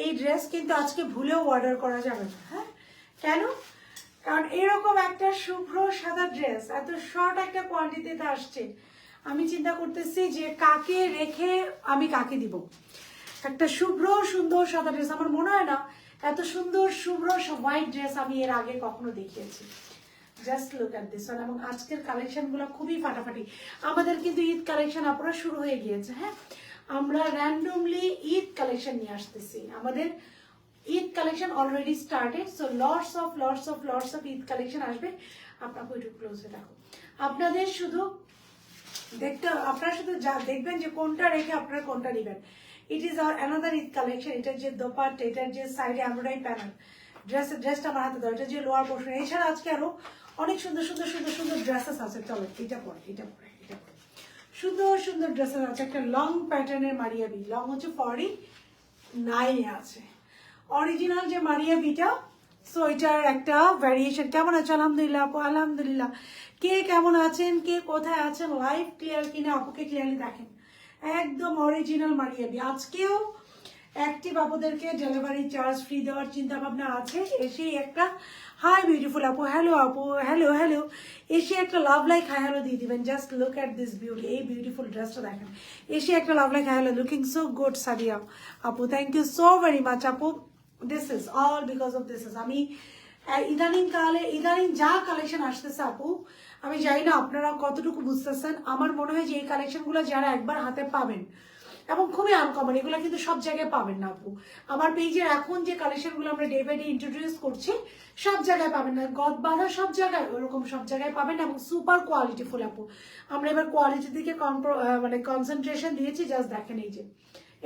এই ড্রেস কিন্তু আজকে ভুলেও অর্ডার করা যাবে না। হ্যাঁ, কেন? কারণ এরকম একটা শুভ্র সাদা ড্রেস এত শর্ট একটা কোয়ান্টিটিতে আসছে, আমি চিন্তা করতেছি যে কাকে রেখে আমি কাকে দিব। একটা শুভ্র সুন্দর সাদা ড্রেস, আমার মনে হয় না এত সুন্দর শুভ্র হোয়াইট ড্রেস আমি এর আগে কখনো দেখিয়েছি। Just look at this one. এবং আজকের কালেকশনগুলো খুবই ফাটাফাটি। আমাদের কিন্তু ঈদ কালেকশন আপনারা শুরু হয়ে গিয়েছে। হ্যাঁ, আমরা র্যান্ডমলি ঈদ কালেকশন নিয়ে আসতেছি। আমাদের Eid collection already started, so lots of Eid collection আসবে। আপনাকে একটু ক্লোজে দেখো, আপনাদের শুধু আপনারা শুধু যা দেখবেন যে কোনটা রেখে আপনারা কোনটা নেবেন। It is are another Eid collection. এটার যে দোপাট্টা, এটার যে সাইডে এমব্রয়ডারি প্যানেল, ড্রেসটা আমার হাতে দাও, এটা যে লোয়ার পোর্শন। এছাড়া আজকে আরো অনেক সুন্দর সুন্দর সুন্দর সুন্দর ড্রেসেস আছে। চলো এটা পরে সুন্দর সুন্দর ড্রেসেস আছে। একটা লং প্যাটার্নের মারিয়াবি, লং হচ্ছে 49 আছে অরিজিনাল যে মারিয়াবিটা। সো এটার একটা ভ্যারিয়েশন। কেমন আছে? আলহামদুলিল্লাহ আপু, আলহামদুলিল্লাহ। কে কেমন আছেন, কে কোথায় আছেন, লাইভ ক্লিয়ার কিনা আপুকে ক্লিয়ারলি দেখেন। একদম অরিজিনাল মারিয়াবি। আজকেও অ্যাক্টিভ আপুদেরকে ডেলিভারি চার্জ ফ্রি দেওয়ার চিন্তা ভাবনা আছে। এসেই একটা হাই বিউটিফুল আপু, হ্যালো আপু, হ্যালো হ্যালো, এসে একটা লাভ লাইক হাই হ্যালো দিয়ে দিবেন। Just look at this beauty, এই বিউটিফুল ড্রেসটা দেখেন। এসে একটা love like hi hello, looking so good Sadia আপু, thank you so very much আপু। This is all because of this is. আমি ইদানিং যা কালেকশন আসতেছে আপু, আমি জানি না আপনারা কতটুকু বুঝতেছেন। আমার মনে হয় যে এই কালেকশনগুলো যারা একবার হাতে পাবেন, এবং খুবই আনকমন, এগুলো কিন্তু সব জায়গায় পাবেন না আপু। আমার পেজের এখন যে কালেকশনগুলো আমরা ডে বাই ডে ইন্ট্রোডিউস করছি, সব জায়গায় পাবেন না। গদ বাঁধা সব জায়গায়, ওরকম সব জায়গায় পাবেন না, এবং সুপার কোয়ালিটিফুল আপু। আমরা এবার কোয়ালিটির দিকে মানে কনসেন্ট্রেশন দিয়েছি। জাস্ট দেখেন, এই যে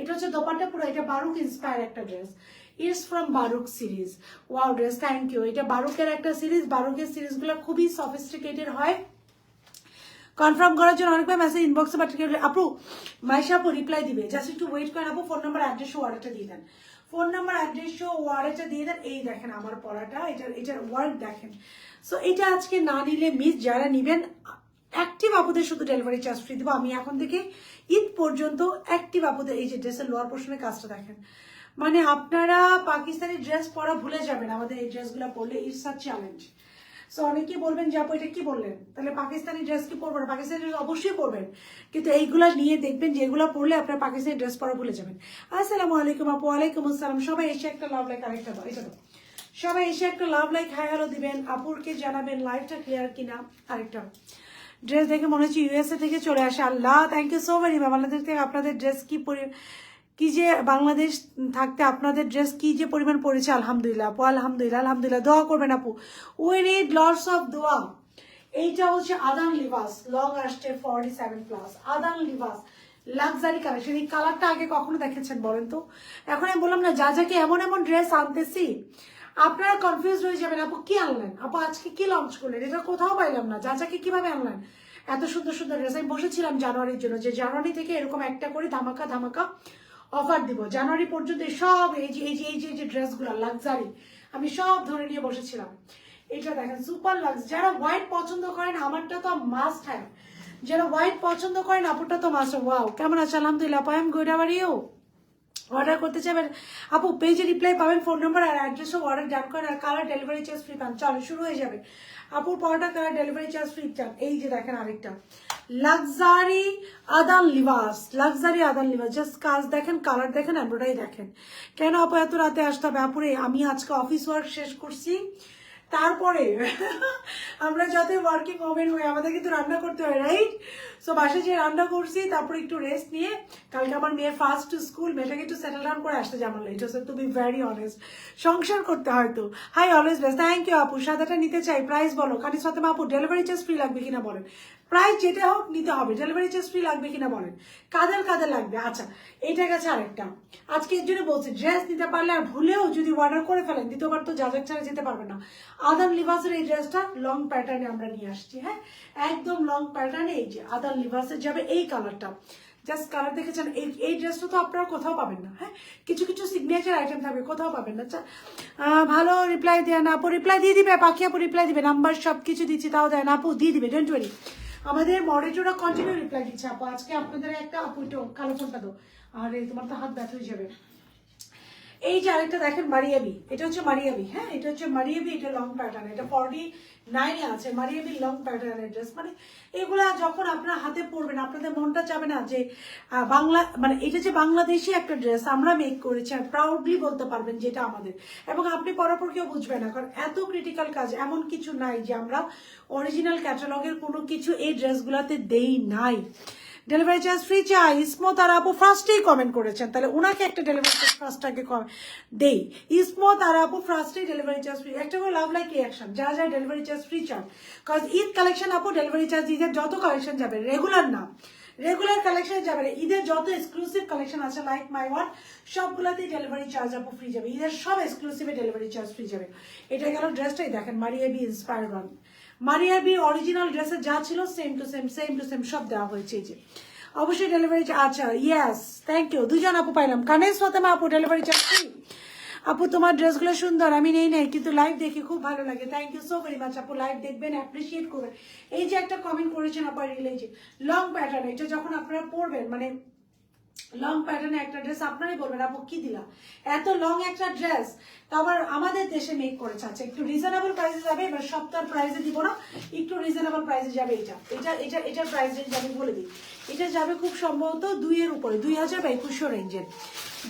এটা হচ্ছে দোপাট্টা পুরো, এটা বারুক ইন্সপায়ার একটা ড্রেস। Is from Baroque series. Wow dress, thank you. এটা বারুকের একটা সিরিজ। বারুকের সিরিজগুলো খুবই সফিস্টিকেটেড হয়। কনফার্ম করার জন্য অনেকবার মেসেজ ইনবক্সে পাঠিয়ে আপু, মাইশা আপু রিপ্লাই দিবে, জাস্ট একটু ওয়েট করেন আপু। ফোন নাম্বার অ্যাড্রেস অর্ডারটা দিয়ে দেন, ফোন নাম্বার অ্যাড্রেস অর্ডারটা দিয়ে দেন। এই দেখেন আমার পড়াটা, এটার ওয়ার্ক দেখেন। সো এটা আজকে না নিলে মিস। যারা নিবেন অ্যাক্টিভ আপুদের শুধু ডেলিভারি চার্জ ফ্রি দেবো আমি এখন থেকে ঈদ পর্যন্ত। অ্যাক্টিভ আপুদের এই যে ড্রেসের লোয়ার পোর্শনের কাজটা দেখেন, মানে আপনারা পাকিস্তানি ড্রেস পরা ভুলে যাবেন আমাদের এই ড্রেসগুলো পরলে। It's a challenge. সো অনেকেই বলবেন যে আপু এটা কি বললেন, তাহলে পাকিস্তানি ড্রেস কি পরবেন? পাকিস্তানি ড্রেস অবশ্যই পরবেন, কিন্তু এইগুলা নিয়ে দেখবেন যে এগুলো পরলে আপনার পাকিস্তানি ড্রেস পরা ভুলে যাবেন। আসসালামু আলাইকুম আপু। ওয়ালাইকুম আসসালাম। সবাই এসে একটা লাভ লাইক, আরেকটা দাও, এটা দাও। সবাই এসে একটা লাভ লাইক হাই হ্যালো দিবেন। আপুরকে জানাবেন লাইভটা ক্লিয়ার কিনা। আরেকটা ড্রেস দেখে মনে হচ্ছে ইউএসএ থেকে চলে আসে। আল্লাহ, thank you so very much. Bangladesh থেকে আপনাদের ড্রেস কি যে বাংলাদেশ থাকতে আপনাদের ড্রেস কি যে পরিমাণ পড়েছে। আলহামদুলিল্লাহ আপু, আলহামদুলিল্লাহ, আলহামদুলিল্লাহ। দোয়া করবেন আপু, উই নিড লটস অফ দোয়া। এইটা হচ্ছে আদান লিবাস, লং আসছে 47+। আদান লিবাস লাক্সারি কালেকশন। এই কালারটা আগে কখনো দেখেছেন বলেন তো? এখন আমি বললাম না, যা যাকে এমন এমন ড্রেস আনতেছি আপনারা কনফিউজ হয়ে যাবেন। আপু কি আনলেন, আপু আজকে কি লঞ্চ করলেন, এটা কোথাও পাইলাম না। যা যাকে কিভাবে আনলেন এত সুন্দর সুন্দর ড্রেস? আমি বসেছিলাম জানুয়ারির জন্য, যে জানুয়ারি থেকে এরকম একটা করে ধামাকা ধামাকা অফার দিব। জানুয়ারি পর্যন্ত সব এই যে ড্রেসগুলো লাক্সারি আমি সব ধরে নিয়ে বসেছিলাম। এটা দেখেন সুপার লাক্স। যারা হোয়াইট পছন্দ করেন, আমারটা তো মাস্ট হ্যাভ। যারা হোয়াইট পছন্দ করেন, আপুরটা তো মাস্ট। ওয়াও, কেমন আছে? আলহামদুলিল্লাহ আপু, I am good. How are you? Order করতে চাইবেন আপু, পেজে রিপ্লাই পাবেন, ফোন নাম্বার আর অ্যাড্রেসও অর্ডার ডান করেন, আর কালার ডেলিভারি চার্জ ফ্রি পান। চলো শুরু হয়ে যাবে। আপুর পরোটা কালার ডেলিভারি চার্জ ফ্রি চান। এই যে দেখেন আরেকটা লাক্সারি আদান লিবাস, লাক্সারি আদান লিবাস। জাস্ট কাজ দেখেন, কালার দেখেন, এমব্রয়ডারি দেখেন। কেন আপু এত রাতে আসতে হবে? আপুরে আমি আজকে অফিস ওয়ার্ক শেষ করছি, তারপরে আমরা যাতে ওয়ার্কিং ওমেন হই আমাদের কিন্তু রান্না করতে হয়, রাইট? সো বাসায় যে রান্না করছি, তারপর একটু রেস্ট নিয়ে কালকে আমার মেয়ের ফার্স্ট স্কুল, মেয়েটাকে একটু সেটেল ডাউন করে আসতে যেমন লেট হচ্ছে। টু বি ভেরি অনেস্ট, সংসার করতে হয় তো। Hi always best, thank you আপু। সাদাটা নিতে চাই, প্রাইস বলো। কানিস ফাতেমা আপু, ডেলিভারি চার্জ ফ্রি লাগবে কিনা বলেন। প্রাইস যেটা হোক নিতে হবে, ডেলিভারি চার্জ ফ্রি লাগবে কিনা বলেন। কাদের লাগবে? আচ্ছা, এইটা গেছে আরেকটা। আজকে এর জন্য বলছি, ড্রেস নিতে পারলে আর ভুলেও যদি অর্ডার করে ফেলেন, দ্বিতীয়বার তো যাদের ছাড়া যেতে পারবে না। আদান লিবাসের এই ড্রেসটা লং প্যাটার্নে আমরা নিয়ে আসছি। হ্যাঁ, একদম লং প্যাটার্নে। এই যে আদান লিবাসের যাবে এই কালারটা, জাস্ট কালার দেখেছেন। এই ড্রেসটা তো আপনারা কোথাও পাবেন না। হ্যাঁ, কিছু কিছু সিগনেচার আইটেম থাকবে, কোথাও পাবেন না। ভালো রিপ্লাই দেয় না আপু, রিপ্লাই দিয়ে দিবে। পাখি আপু রিপ্লাই দিবে, নাম্বার সব কিছু দিচ্ছি, তাও দেয় না আপু। দিয়ে দিবে, ডোন্ট ওয়ারি। আমাদের মডারেটররা কন্টিনিউ রিপ্লাই দিচ্ছে আপু। আজকে আপনাদের একটা আপু, একটু কালো ফোনটা দো। আরে তোমার তো হাত ব্যথা হয়ে যাবে। এই যে আরেকটা দেখেন মারিয়াবি, এটা হচ্ছে মারিয়াবি, হ্যাঁ এটা হচ্ছে মারিয়াবি, এটা লং প্যাটার্ন, এটা 49 আছে মারিয়াবি লং প্যাটার্নের ড্রেস। মানে এগুলা যখন আপনার হাতে পরবেন আপনাদের মনটা চাবে না যে বাংলা, মানে এটা যে বাংলাদেশি একটা ড্রেস আমরা মেক করেছি, আর প্রাউডলি বলতে পারবেন যেটা আমাদের, এবং আপনি পরাপর কেউ বুঝবেন না, কারণ এত ক্রিটিক্যাল কাজ এমন কিছু নাই যে আমরা অরিজিনাল ক্যাটালগের কোনো কিছু এই ড্রেসগুলোতে দেই নাই। ডেলিভারি চার্জ ফ্রি চাই, ইসমত আর আপু ফার্স্টেই কমেন্ট করেছেন, তাহলে ওনাকে একটা ডেলিভারি চার্জ ফার্স্টটাকে দেই। ইসমত আর আপু ফার্স্টেই ডেলিভারি চার্জ ফ্রি, একটা করে লাভ লাইক রিয়াকশন যারা যারা ডেলিভারি চার্জ ফ্রি চান, কজ ঈদ কালেকশন আপু ডেলিভারি চার্জ ঈদের যত কালেকশন যাবে, রেগুলার না, রেগুলার কালেকশনে যাবে না, ঈদের যত এক্সক্লুসিভ কালেকশন আছে লাইক মাই ওয়ান সবগুলোতেই ডেলিভারি চার্জ আপু ফ্রি যাবে, ঈদের সব এক্সক্লুসিভে ডেলিভারি চার্জ ফ্রি যাবে। এটা গেল ড্রেসটাই দেখেন Maria B inspired one, Maria B original ড্রেসে যা ছিল সেম টু সেম সব দেওয়া হয়েছে। এই যে অবশ্যই ডেলিভারি, আচ্ছা ইয়েস থ্যাংক ইউ, দুজন আপু পাইলাম, কানেস ফাতেমা আপু ডেলিভারি চার্জ ফ্রি। আপু তোমার ড্রেসগুলো সুন্দর, আমি নেই কিন্তু লাইভ দেখি খুব ভালো লাগে, thank you so very much আপু, লাইভ দেখবেন অ্যাপ্রিসিয়েট করবেন। এই যে একটা কমেন্ট করেছেন আপা রিল, এই যে লং প্যাটার্ন, এটা যখন আপনারা পরবেন মানে লং প্যাটার্নে একটা ড্রেস আপনারাই বলবেন আপু কি দিলা, এত লং একটা ড্রেস, তো আবার আমাদের দেশে মেক করেছে। আচ্ছা একটু রিজনেবল প্রাইসে যাবে, এবার সপ্তাহ প্রাইসে দিব না, একটু রিজনেবল প্রাইসে যাবে। এটার প্রাইস রেঞ্জ আমি বলে দিই, এটা যাবে খুব সম্ভবত 2 এর উপরে, 2000 বা 2100 রেঞ্জের,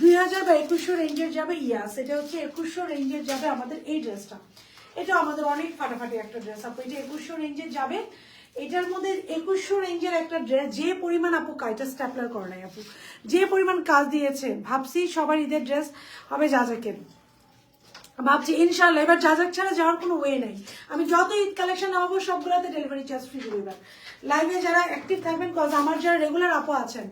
2000 বা 2100 রেঞ্জের যাবে। ইয়াস এটা হচ্ছে 2100 রেঞ্জের যাবে আমাদের এই ড্রেসটা, এটা আমাদের অনেক ফাটাফাটি একটা ড্রেস আপু, এটা 2100 রেঞ্জের যাবে। এটার মধ্যে 2100 রেঞ্জের একটা ড্রেস, যে পরিমাণ আপু কাইটা স্ট্যাপলার করে নাই আপু, যে পরিমাণ কাজ দিয়েছে, ভাবছি সবার ঈদের ড্রেস হবে যাজাকের, ভাবছি ইনশাল্লাহ এবার যাজাক ছাড়া যাওয়ার কোনো ওয়ে নাই। আমি যত ঈদ কালেকশন নামাবো সবগুলোতে ডেলিভারি চার্জ ফ্রি দেবো। এবার লাইভে যারা অ্যাক্টিভ থাকবেন, কজ আমার যারা রেগুলার আপু আছেন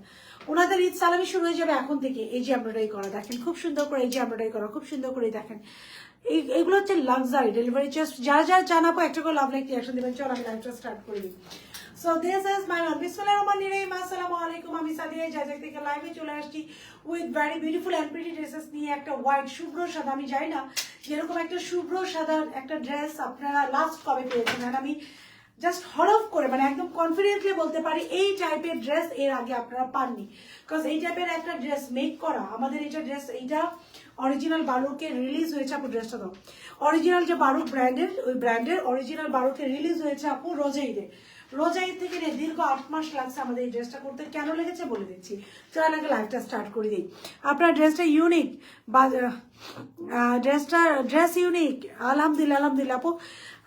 ওনাদের ঈদ সালামি শুরু হয়ে যাবে এখন থেকে। এই যে এমব্রয়ডারি করা দেখেন খুব সুন্দর করে, এই যে এমব্রয়ডারি করা খুব সুন্দর করে দেখেন, এইগুলো হচ্ছে লাক্সারি। ডেলিভারি চার্জ যারা যারা জানাবো একটা করে লাভ লাইক রিয়াকশন দেবেন। চল আমি লাইভটা স্টার্ট করে দিই। সো দিস ইজ মাই নাম, বিসমিল্লাহির রহমানির রহিম, আসসালামু আলাইকুম। আমি সাদিয়া জাজাক থেকে লাইভে চলে আসছি with very beautiful and pretty dresses নিয়ে। একটা হোয়াইট শুভ্র সাদা, আমি জানি না যেরকম একটা শুভ্র সাদা একটা ড্রেস আপনারা লাস্ট কবে পেয়েছেন, আর আমি জাস্ট হরফ করে মানে একদম কনফিডেন্টলি বলতে পারি এই টাইপের ড্রেস এর আগে আপনারা পাননি, বিকজ এই টাইপের একটা ড্রেস মেক করা আমাদের এটা ড্রেস, এইটা অরিজিনাল বারুকে রিলিজ হয়েছে আপু, ড্রেসটা দাও অরিজিনাল যে বারুক ব্র্যান্ডের, ওই ব্র্যান্ডের অরিজিনাল বারুকে রিলিজ হয়েছে আপু রোজা ঈদে। রোজা ঈদ থেকে দীর্ঘ 8 মাস লাগছে আমাদের এই ড্রেসটা করতে, কেন লেগেছে বলে দিচ্ছি। চল আগে লাইভটা স্টার্ট করে দিই। আপনার ড্রেসটা ইউনিক বা ড্রেস ইউনিক, আলহামদুলিল্লাহ আলহামদুলিল্লাহ আপু।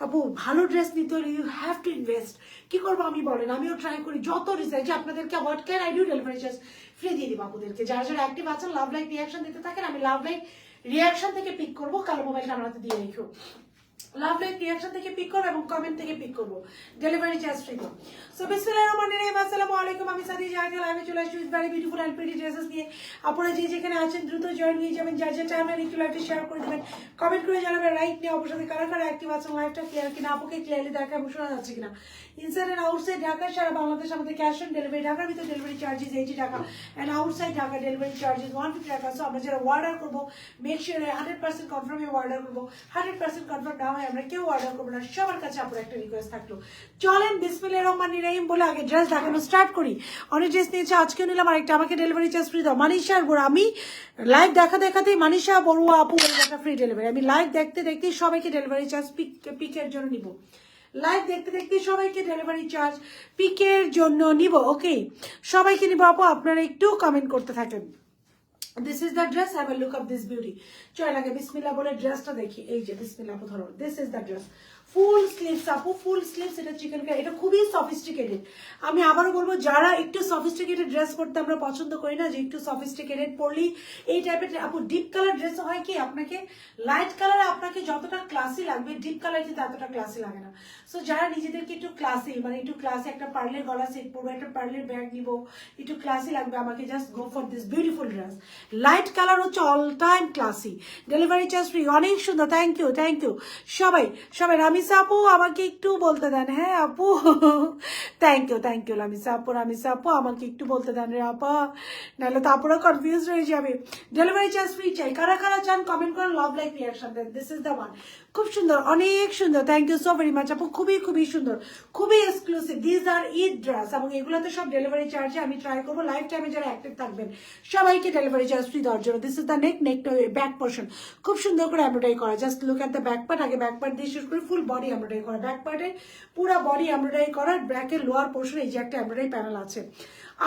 আপু ভালো ড্রেস নিতে হলে ইউ হ্যাভ টু ইনভেস্ট। কি করবো আমি বলেন, আমিও ট্রাই করি যত রিসার্চ আপনাদেরকে what can I do, delivery charge free দিয়ে দিব আপুদেরকে। যারা যারা অ্যাক্টিভ আছেন লাভ লাইক রিয়াকশন দিতে থাকেন, আমি লাভ লাইক রিয়াকশন থেকে পিক করবো, কালো মোবাইলটা আমার হাতে দিয়ে রেখো। লাভ লাইক রিয়াকশন থেকে পিক করবো এবং কমেন্ট থেকে পিক করবো, ডেলিভারি চার্জ ফ্রি। সো বিসমিল্লাহির রহমানির রহিম, আসসালামু আলাইকুম। আমি সাদিয়া জাহাঙ্গীর লাইভে চলে আসছি with very beautiful and pretty dresses নিয়ে। আপনারা যে যেখানে আছেন দ্রুত জয়েন হয়ে যাবেন, যার যার টাইম একটু লাইভটা শেয়ার করে দেবেন, কমেন্ট করে জানাবেন রাইট নিয়ে অবশ্যই কারা কারা অ্যাক্টিভ আছেন, লাইভটা ক্লিয়ার কিনা, আপুকে ক্লিয়ারলি দেখা এবং শোনা যাচ্ছে কিনা। ইনসাইড অ্যান্ড আউটসাইড ঢাকা সারা বাংলাদেশ আমাদের ক্যাশ অন ডেলিভারি, ঢাকার ভিতরে ডেলিভারি চার্জেস 80 টাকা and outside Dhaka delivery charges 150 টাকা। সো আমরা যারা অর্ডার করবো মেক শিওর 100% কনফার্মে অর্ডার করবো, 100% কনফার্ম না হয় আমরা কেউ অর্ডার করবো না। সবার কাছে আপনার একটা রিকোয়েস্ট থাকলো, চলেন বিসমিল্লাহির রহমানির রহিম বলে আগে ড্রেস দেখানো স্টার্ট করি। অনেক ড্রেস নিয়েছে, আজকেও নিলাম আরেকটা, আমাকে ডেলিভারি চার্জ ফ্রি দাও। মানিশা বড়ুয়া, আমি লাইভ দেখাতেই মানিশা বড়ুয়া আপু একটা ফ্রি ডেলিভারি। আমি লাইভ দেখতেই সবাইকে ডেলিভারি চার্জ পিকের জন্য নিব, লাইভ দেখতে সবাইকে ডেলিভারি চার্জ পিকের জন্য নিব। ওকে সবাইকে নিব আপু, আপনারা একটু কমেন্ট করতে থাকেন। This is the dress, have a look of this beauty. চল আগে বিসমিল্লাহ বলে ড্রেসটা দেখি। এই যে বিসমিল্লাহ আপু ধরো, this is the dress, full sleeves আপু, ফুল স্লিভস। এটা চিকেন কারি, এটা খুবই সফিস্টিকেটেড। আমি আবারও বলবো যারা একটু সফিস্টিকেটেড ড্রেস পরতে আমরা পছন্দ করি না, যে একটু সফিস্টিকেটেড পরলি এই টাইপের আপু। ডিপ কালার ড্রেস হয় কি আপনাকে লাইট কালার আপনাকে যতটা ক্লাসি লাগবে, ডিপ কালার কিন্তু এতটা ক্লাসি লাগে না। সো যারা নিজেদেরকে একটু ক্লাসি মানে একটু ক্লাসি একটা পার্লের গলা সেট পরবো, একটা পার্লের ব্যাগ নিব, একটু ক্লাসি লাগবে আমাকে, just go for this beautiful dress. Light colour হচ্ছে all time classy, delivery charge free, অনেক সুন্দর। থ্যাংক ইউ সবাই রামিসা আপু আমাকে একটু বলতে দেন। হ্যাঁ আপু থ্যাংক ইউ রামিসা আপু আমাকে একটু বলতে দেন রে আপা, নাহলে তো আপুরা কনফিউজ হয়ে যাবে। ডেলিভারি চার্জ ফ্রি চাই, কারা কারা চান কমেন্ট করেন, লাভ লাইক রিয়াকশন দেন। দিস ইজ দ্য ওয়ান, খুব সুন্দর, অনেক সুন্দর, thank you so very much আপু, খুবই খুবই সুন্দর, খুবই exclusive. This are Eid dress এবং এগুলোতে সব ডেলিভারি চার্জে আমি ট্রাই করবো লাইফ টাইমে যারা অ্যাক্টিভ থাকবেন সবাইকে ডেলিভারি চার্জ ফ্রি দেওয়ার জন্য। দিস ইজ দ্য নেকটা ব্যাক পোর্শন খুব সুন্দর করে এমব্রয়ডারি করা। Just look at the back part, আগে ব্যাক পার্ট দিয়ে শুরু করে ফুল বডি এমব্রয়ডারি করা, ব্যাক পার্টে পুরো বডি এমব্রয়ডারি করা, ব্যাকের লোয়ার পোর্শন এই যে একটা এমব্রয়ডারি প্যানেল আছে।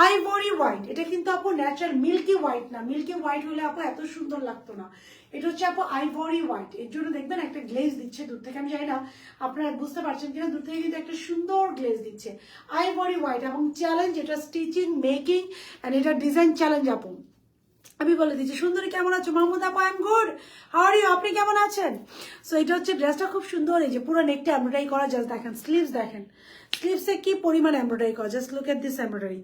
আইভরি হোয়াইট, এটা কিন্তু আপু ন্যাচারাল মিল্কি হোয়াইট না, মিল্কি হোয়াইট হলে আপু এত সুন্দর লাগতো না, এটা হচ্ছে আপু আইভরি হোয়াইট। এর জন্য দেখবেন একটা গ্লেজ দিচ্ছে দূর থেকে, আমি জানি না আপনারা বুঝতে পারছেন কিনা, দূর থেকে কিন্তু একটা সুন্দর গ্লেজ দিচ্ছে আইভরি হোয়াইট। এবং চ্যালেঞ্জ, এটা স্টিচিং মেকিং অ্যান্ড এটা ডিজাইন চ্যালেঞ্জ আপু। আমি বলে দিচ্ছি সুন্দরী কেমন আছো মাহমুদ আপু, I am good, how are you, আপনি কেমন আছেন? সো এটা হচ্ছে ড্রেসটা খুব সুন্দর, এই যে পুরো নেকটা এমব্রয়ডারি করা, জাস্ট দেখেন স্লিভস দেখেন, স্লিভসে কি পরিমাণ এমব্রয়ডারি করা, just look at this embroidery,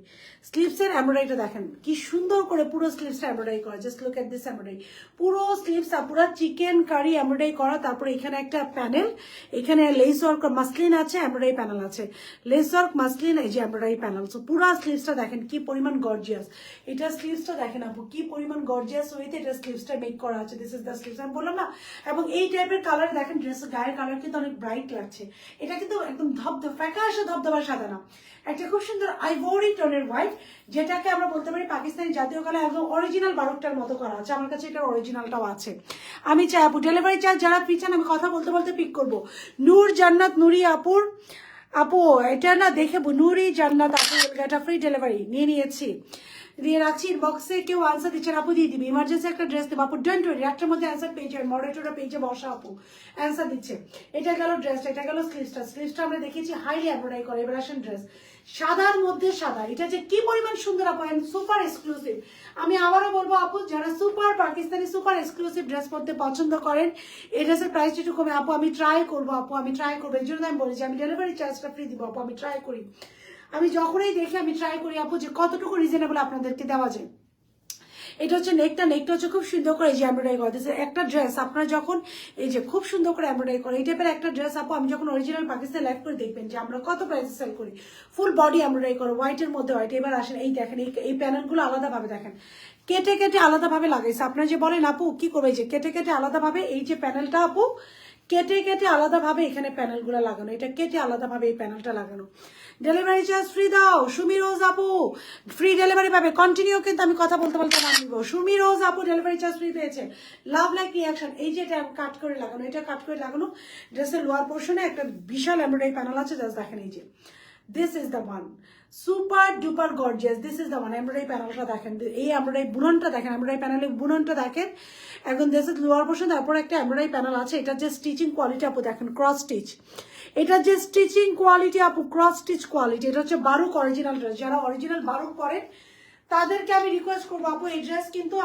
স্লিভসের এমব্রয়ডারিটা দেখেন কি সুন্দর করে পুরো স্লিভসটা এমব্রয়ডারি করা, just look at this embroidery, পুরো স্লিভস পুরো চিকেন কারি এমব্রয়ডারি করা। তারপরে এখানে একটা প্যানেল, এখানে লেস ওয়ার্ক মাসলিন আছে, এমব্রয়ডারি প্যানেল আছে, লেস ওয়ার্ক মাসলিন, এই যে এমব্রয়ডারি প্যানেল। সো পুরো স্লিভসটা দেখেন কি পরিমাণ গর্জিয়াস, এটা স্লিভসটা দেখেন আপু কি পরিমাণ গর্জিয়াস ওয়েতে এটা স্লিভসটা মেক করা আছে। দিস ইজ দ্য স্লিভস, আমি বললাম না। এবং এই টাইপের কালার দেখেন, ড্রেসের গায়ের কালার কিন্তু অনেক ব্রাইট লাগছে, এটা কিন্তু একদম ধবধব ফ্যাকাশে ধবধবা সাদা না, একটা খুব সুন্দর আইভরি টোনের হোয়াইট, যেটাকে আমরা বলতে পারি পাকিস্তানি জাতীয় কালার, একদম অরিজিনাল বারকটার মতো করা আছে। আমার কাছে এটা অরিজিনালটাও আছে। আমি চাই আপু ডেলিভারি চার্জ যারা পিছান, আমি কথা বলতে বলতে পিক করবো। নূর জান্নাত নুরি আপুর, আপু এটা না দেখে নুরি জান্নাত আপু, এটা ফ্রি ডেলিভারি নিয়ে নিয়েছি, দিয়ে রাখছি ইনবক্সে, কেউ আনসার দিচ্ছেন আপু দিয়ে দিবি, ইমার্জেন্সি একটা ড্রেস দেবো আপু, ডোন্ট ওয়ারি, একটার মধ্যে অ্যান্সার পেয়ে যাবেন, মডারেটররা পেজে বসা আপু অ্যান্সার দিচ্ছে। এটা গেল ড্রেসটা, এটা গেল স্লিভসটা আমরা দেখেছি হাইলি এমব্রয়ডারি করে, এবার আসেন ড্রেস, সাদার মধ্যে সাদা, এটা যে কি পরিমাণ সুন্দর আপু, এন্ড সুপার এক্সক্লুসিভ। আমি আবারও বলবো আপু, যারা super Pakistani super exclusive dress পরতে পছন্দ করেন, এই ড্রেসের প্রাইস একটু কমে আপু, আমি ট্রাই করবো আপু, আমি ট্রাই করবো, এর জন্য আমি বলি যে আমি ডেলিভারি চার্জটা ফ্রি দিব আপু, আমি ট্রাই করি, আমি যখনই দেখি আমি ট্রাই করি আপু যে কতটুকু রিজনেবল আপনাদেরকে দেওয়া যায়। এটা হচ্ছে নেকটা হচ্ছে খুব সুন্দর করে এই যে এমব্রয়ডারি করা, একটা ড্রেস আপনারা যখন এই যে খুব সুন্দর করে এমব্রয়ডারি করে এই টাইপের একটা ড্রেস আপু, আমি যখন অরিজিনাল পাকিস্তান লাইভ করে দেখবেন যে আমরা কত প্রাইসে সেল করি, ফুল বডি এমব্রয়ডারি করে হোয়াইটের মধ্যে হোয়াইট। এবার আসেন এই দেখেন এই প্যানেলগুলো আলাদাভাবে দেখেন, কেটে কেটে আলাদাভাবে লাগাইছে। আপনারা যে বলেন আপু কি করবে, যে কেটে কেটে আলাদাভাবে এই যে প্যানেলটা আপু কেটে কেটে আলাদাভাবে এখানে প্যানেলগুলো লাগানো, এটা কেটে আলাদাভাবে এই প্যানেলটা লাগানো। ডেলিভারি চার্জ ফ্রি দাও সুমি রোজ আপু, ফ্রি ডেলিভারি পাবে, কন্টিনিউ কিন্তু আমি কথা বলতে বলতে নাম নিব। সুমি রোজ আপু ডেলিভারি চার্জ ফ্রি পেয়েছে, লাভ লাইক রিয়াকশন, এই যে এটা কাট করে লাগানো, এটা কাট করে লাগানো, ড্রেসের লোয়ার পোর্শনে একটা বিশাল এমব্রয়ডারি প্যানেল আছে, জাস্ট দেখেন এই যে this is the one, super duper gorgeous, this is the one. Embroidery প্যানেলটা দেখেন, এই এমব্রয়ডারি বুননটা দেখেন, এমব্রয়ডারি প্যানেলের বুননটা দেখেন, এখন দিস ইজ লোয়ার পোর্শন, তারপর একটা এমব্রয়ডারি প্যানেল আছে। এটা যে স্টিচিং কোয়ালিটি আপু দেখেন, ক্রস স্টিচ, এটা যে স্টিচিং কোয়ালিটি আপু, ক্রস স্টিচ কোয়ালিটি, এটা হচ্ছে বারুক অরিজিনাল ড্রেস, যারা অরিজিনাল বারুক পরেন তাদেরকে আমি রিকোয়েস্ট করবো আপু, এই ড্রেস কিন্তু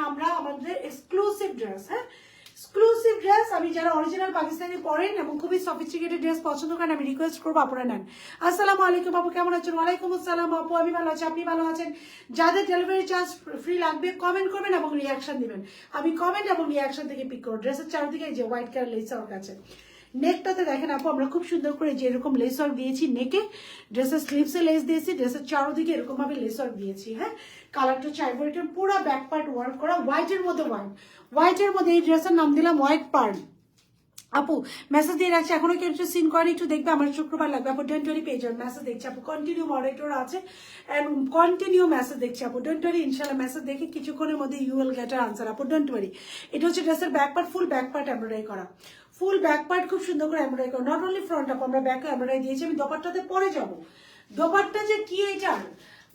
আমরা আমাদের এক্সক্লুসিভ ড্রেস, হ্যাঁ এক্সক্লুসিভ ড্রেস, আমি যারা অরিজিনাল পাকিস্তানি পরেন এবং খুবই সফিস্টিকেটেড ড্রেস পছন্দ করেন, আমি রিকোয়েস্ট করবো আপনারা নেন। আসসালামু আলাইকুম আপু, কেমন আছেন? ওয়ালাইকুম আসসালাম আপু, আমি ভালো আছি, আপনি ভালো আছেন? যাদের ডেলিভারি চার্জ ফ্রি লাগবে কমেন্ট করবেন এবং রিয়াকশন দিবেন, আমি কমেন্ট এবং রিয়াকশন থেকে পিক করবো। ড্রেসের চারিদিকে যে হোয়াইট কালার লেস ওয়ার্ক আছে, নেকটাতে দেখেন আপু আমরা খুব সুন্দর করে যে এরকম লেস ওয়ার্ক দিয়েছি নেকে, ড্রেসের স্লিভসে লেস দিয়েছি, ড্রেসের চারোদিকে এরকম ভাবে লেস ওয়ার্ক দিয়েছি, হ্যাঁ কালারটা চাইবো, এটা পুরো ব্যাক পার্ট ওয়ার্ক করা হোয়াইটের মধ্যে, হোয়াইটের মধ্যে এই ড্রেসের নাম দিলাম হোয়াইট পার্ল। আপু মেসেজ দিয়ে রাখছি, এখনো কেউ একটু সিন করেন, একটু দেখবে, আমার শুক্রবার লাগবে আপু, ডোন্ট ওয়ারি পেয়ে যাবেন, মেসেজ দেখছি আপু, কন্টিনিউ মডারেটর আছে এন্ড কন্টিনিউ মেসেজ দেখছি আপু, ডোন্ট ওয়ারি, ইনশাআল্লাহ মেসেজ দেখে কিছুক্ষণের মধ্যে you will get your answer আপু, ডোন্ট ওয়ারি। এটা হচ্ছে ড্রেসের back part, full back part embroidery করা, ফুল ব্যাক পার্ট খুব সুন্দর করে এমব্রয়ডারি করা, নট অনলি ফ্রন্ট আপু, আমরা ব্যাকে এমব্রয়ডারি দিয়েছি। আমি দোপাট্টাতে পরে যাবো, দোপাট্টা যে কি এটার,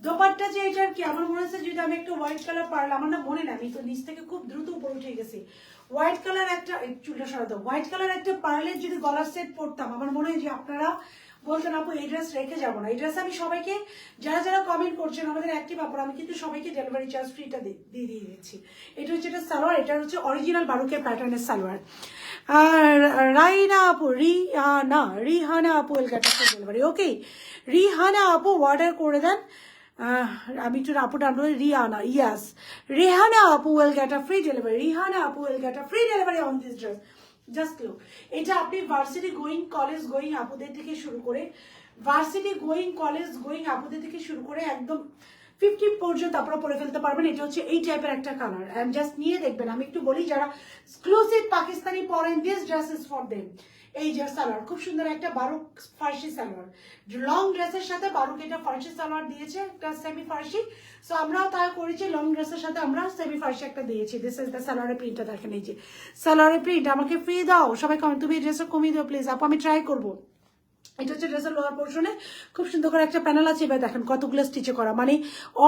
দোপাট্টা যে এটার কি, আমার মনে হচ্ছে যদি আমি একটু হোয়াইট কালার পারলাম, আমার না মনে না, আমি তো নিচ থেকে খুব দ্রুত উপরে উঠে গেছি, হোয়াইট কালার একটা চুলটা সরাতে, হোয়াইট কালার একটা পার্লের যদি গলার সেট পরতাম, আমার মনে হয় যে আপনারা বলতেন আপু এই ড্রেস রেখে যাবো না। এই ড্রেস আমি সবাইকে, যারা যারা কমেন্ট করছেন আমাদের অ্যাক্টিভ আপুর, আমি কিন্তু সবাইকে ডেলিভারি চার্জ ফ্রিটা দিয়ে দিচ্ছি। এটা হচ্ছে এটা সালোয়ার, এটা হচ্ছে অরিজিনাল বারুকের প্যাটার্নের সালোয়ার। আর রাইনা আপু, রিহানা আপু এলকাটা ডেলিভারি, ওকে রিহানা আপু অর্ডার করে দেন, আমি একটু আপু ডান রিয়ানা, ইয়াস রেহানা আপু will get a free delivery, Rihana আপু will get a free delivery on this dress, just look. এটা আপনি ভার্সিটি গোয়িং কলেজ গোয়িং আপুদের থেকে শুরু করে, ভার্সিটি গোয়িং কলেজ গোয়িং আপুদের থেকে শুরু করে একদম 50 পর্যন্ত আপনারা পরে ফেলতে পারবেন। এটা হচ্ছে এই টাইপের একটা কালার, অ্যান্ড জাস্ট নিয়ে দেখবেন। আমি একটু বলি, যারা এক্সক্লুসিভ পাকিস্তানি পরেন, this dress is for them. এই যে সালোয়ার খুব সুন্দর একটা বারুক ফার্সি সালোয়ার, লং ড্রেসের সাথে বারুক এটা ফার্সি সালোয়ার দিয়েছে, একটা সেমি ফার্সি। সো আমরাও তাই করেছি, লং ড্রেসের সাথে আমরা সেমি ফার্সি একটা দিয়েছি। দিস ইজ দ্য সালোয়ারের প্রিন্টটা দেখেন, এই যে সালোয়ারের প্রিন্ট। আমাকে ফ্রি দাও সবাই কমেন্ট, তুমি এই ড্রেসটা কমিয়ে দাও প্লিজ আপু, আমি ট্রাই করবো। এটা হচ্ছে ড্রেসের লোয়ার পোর্শনে খুব সুন্দর করে একটা প্যানেল আছে। এবার দেখেন কতগুলো স্টিচে করা, মানে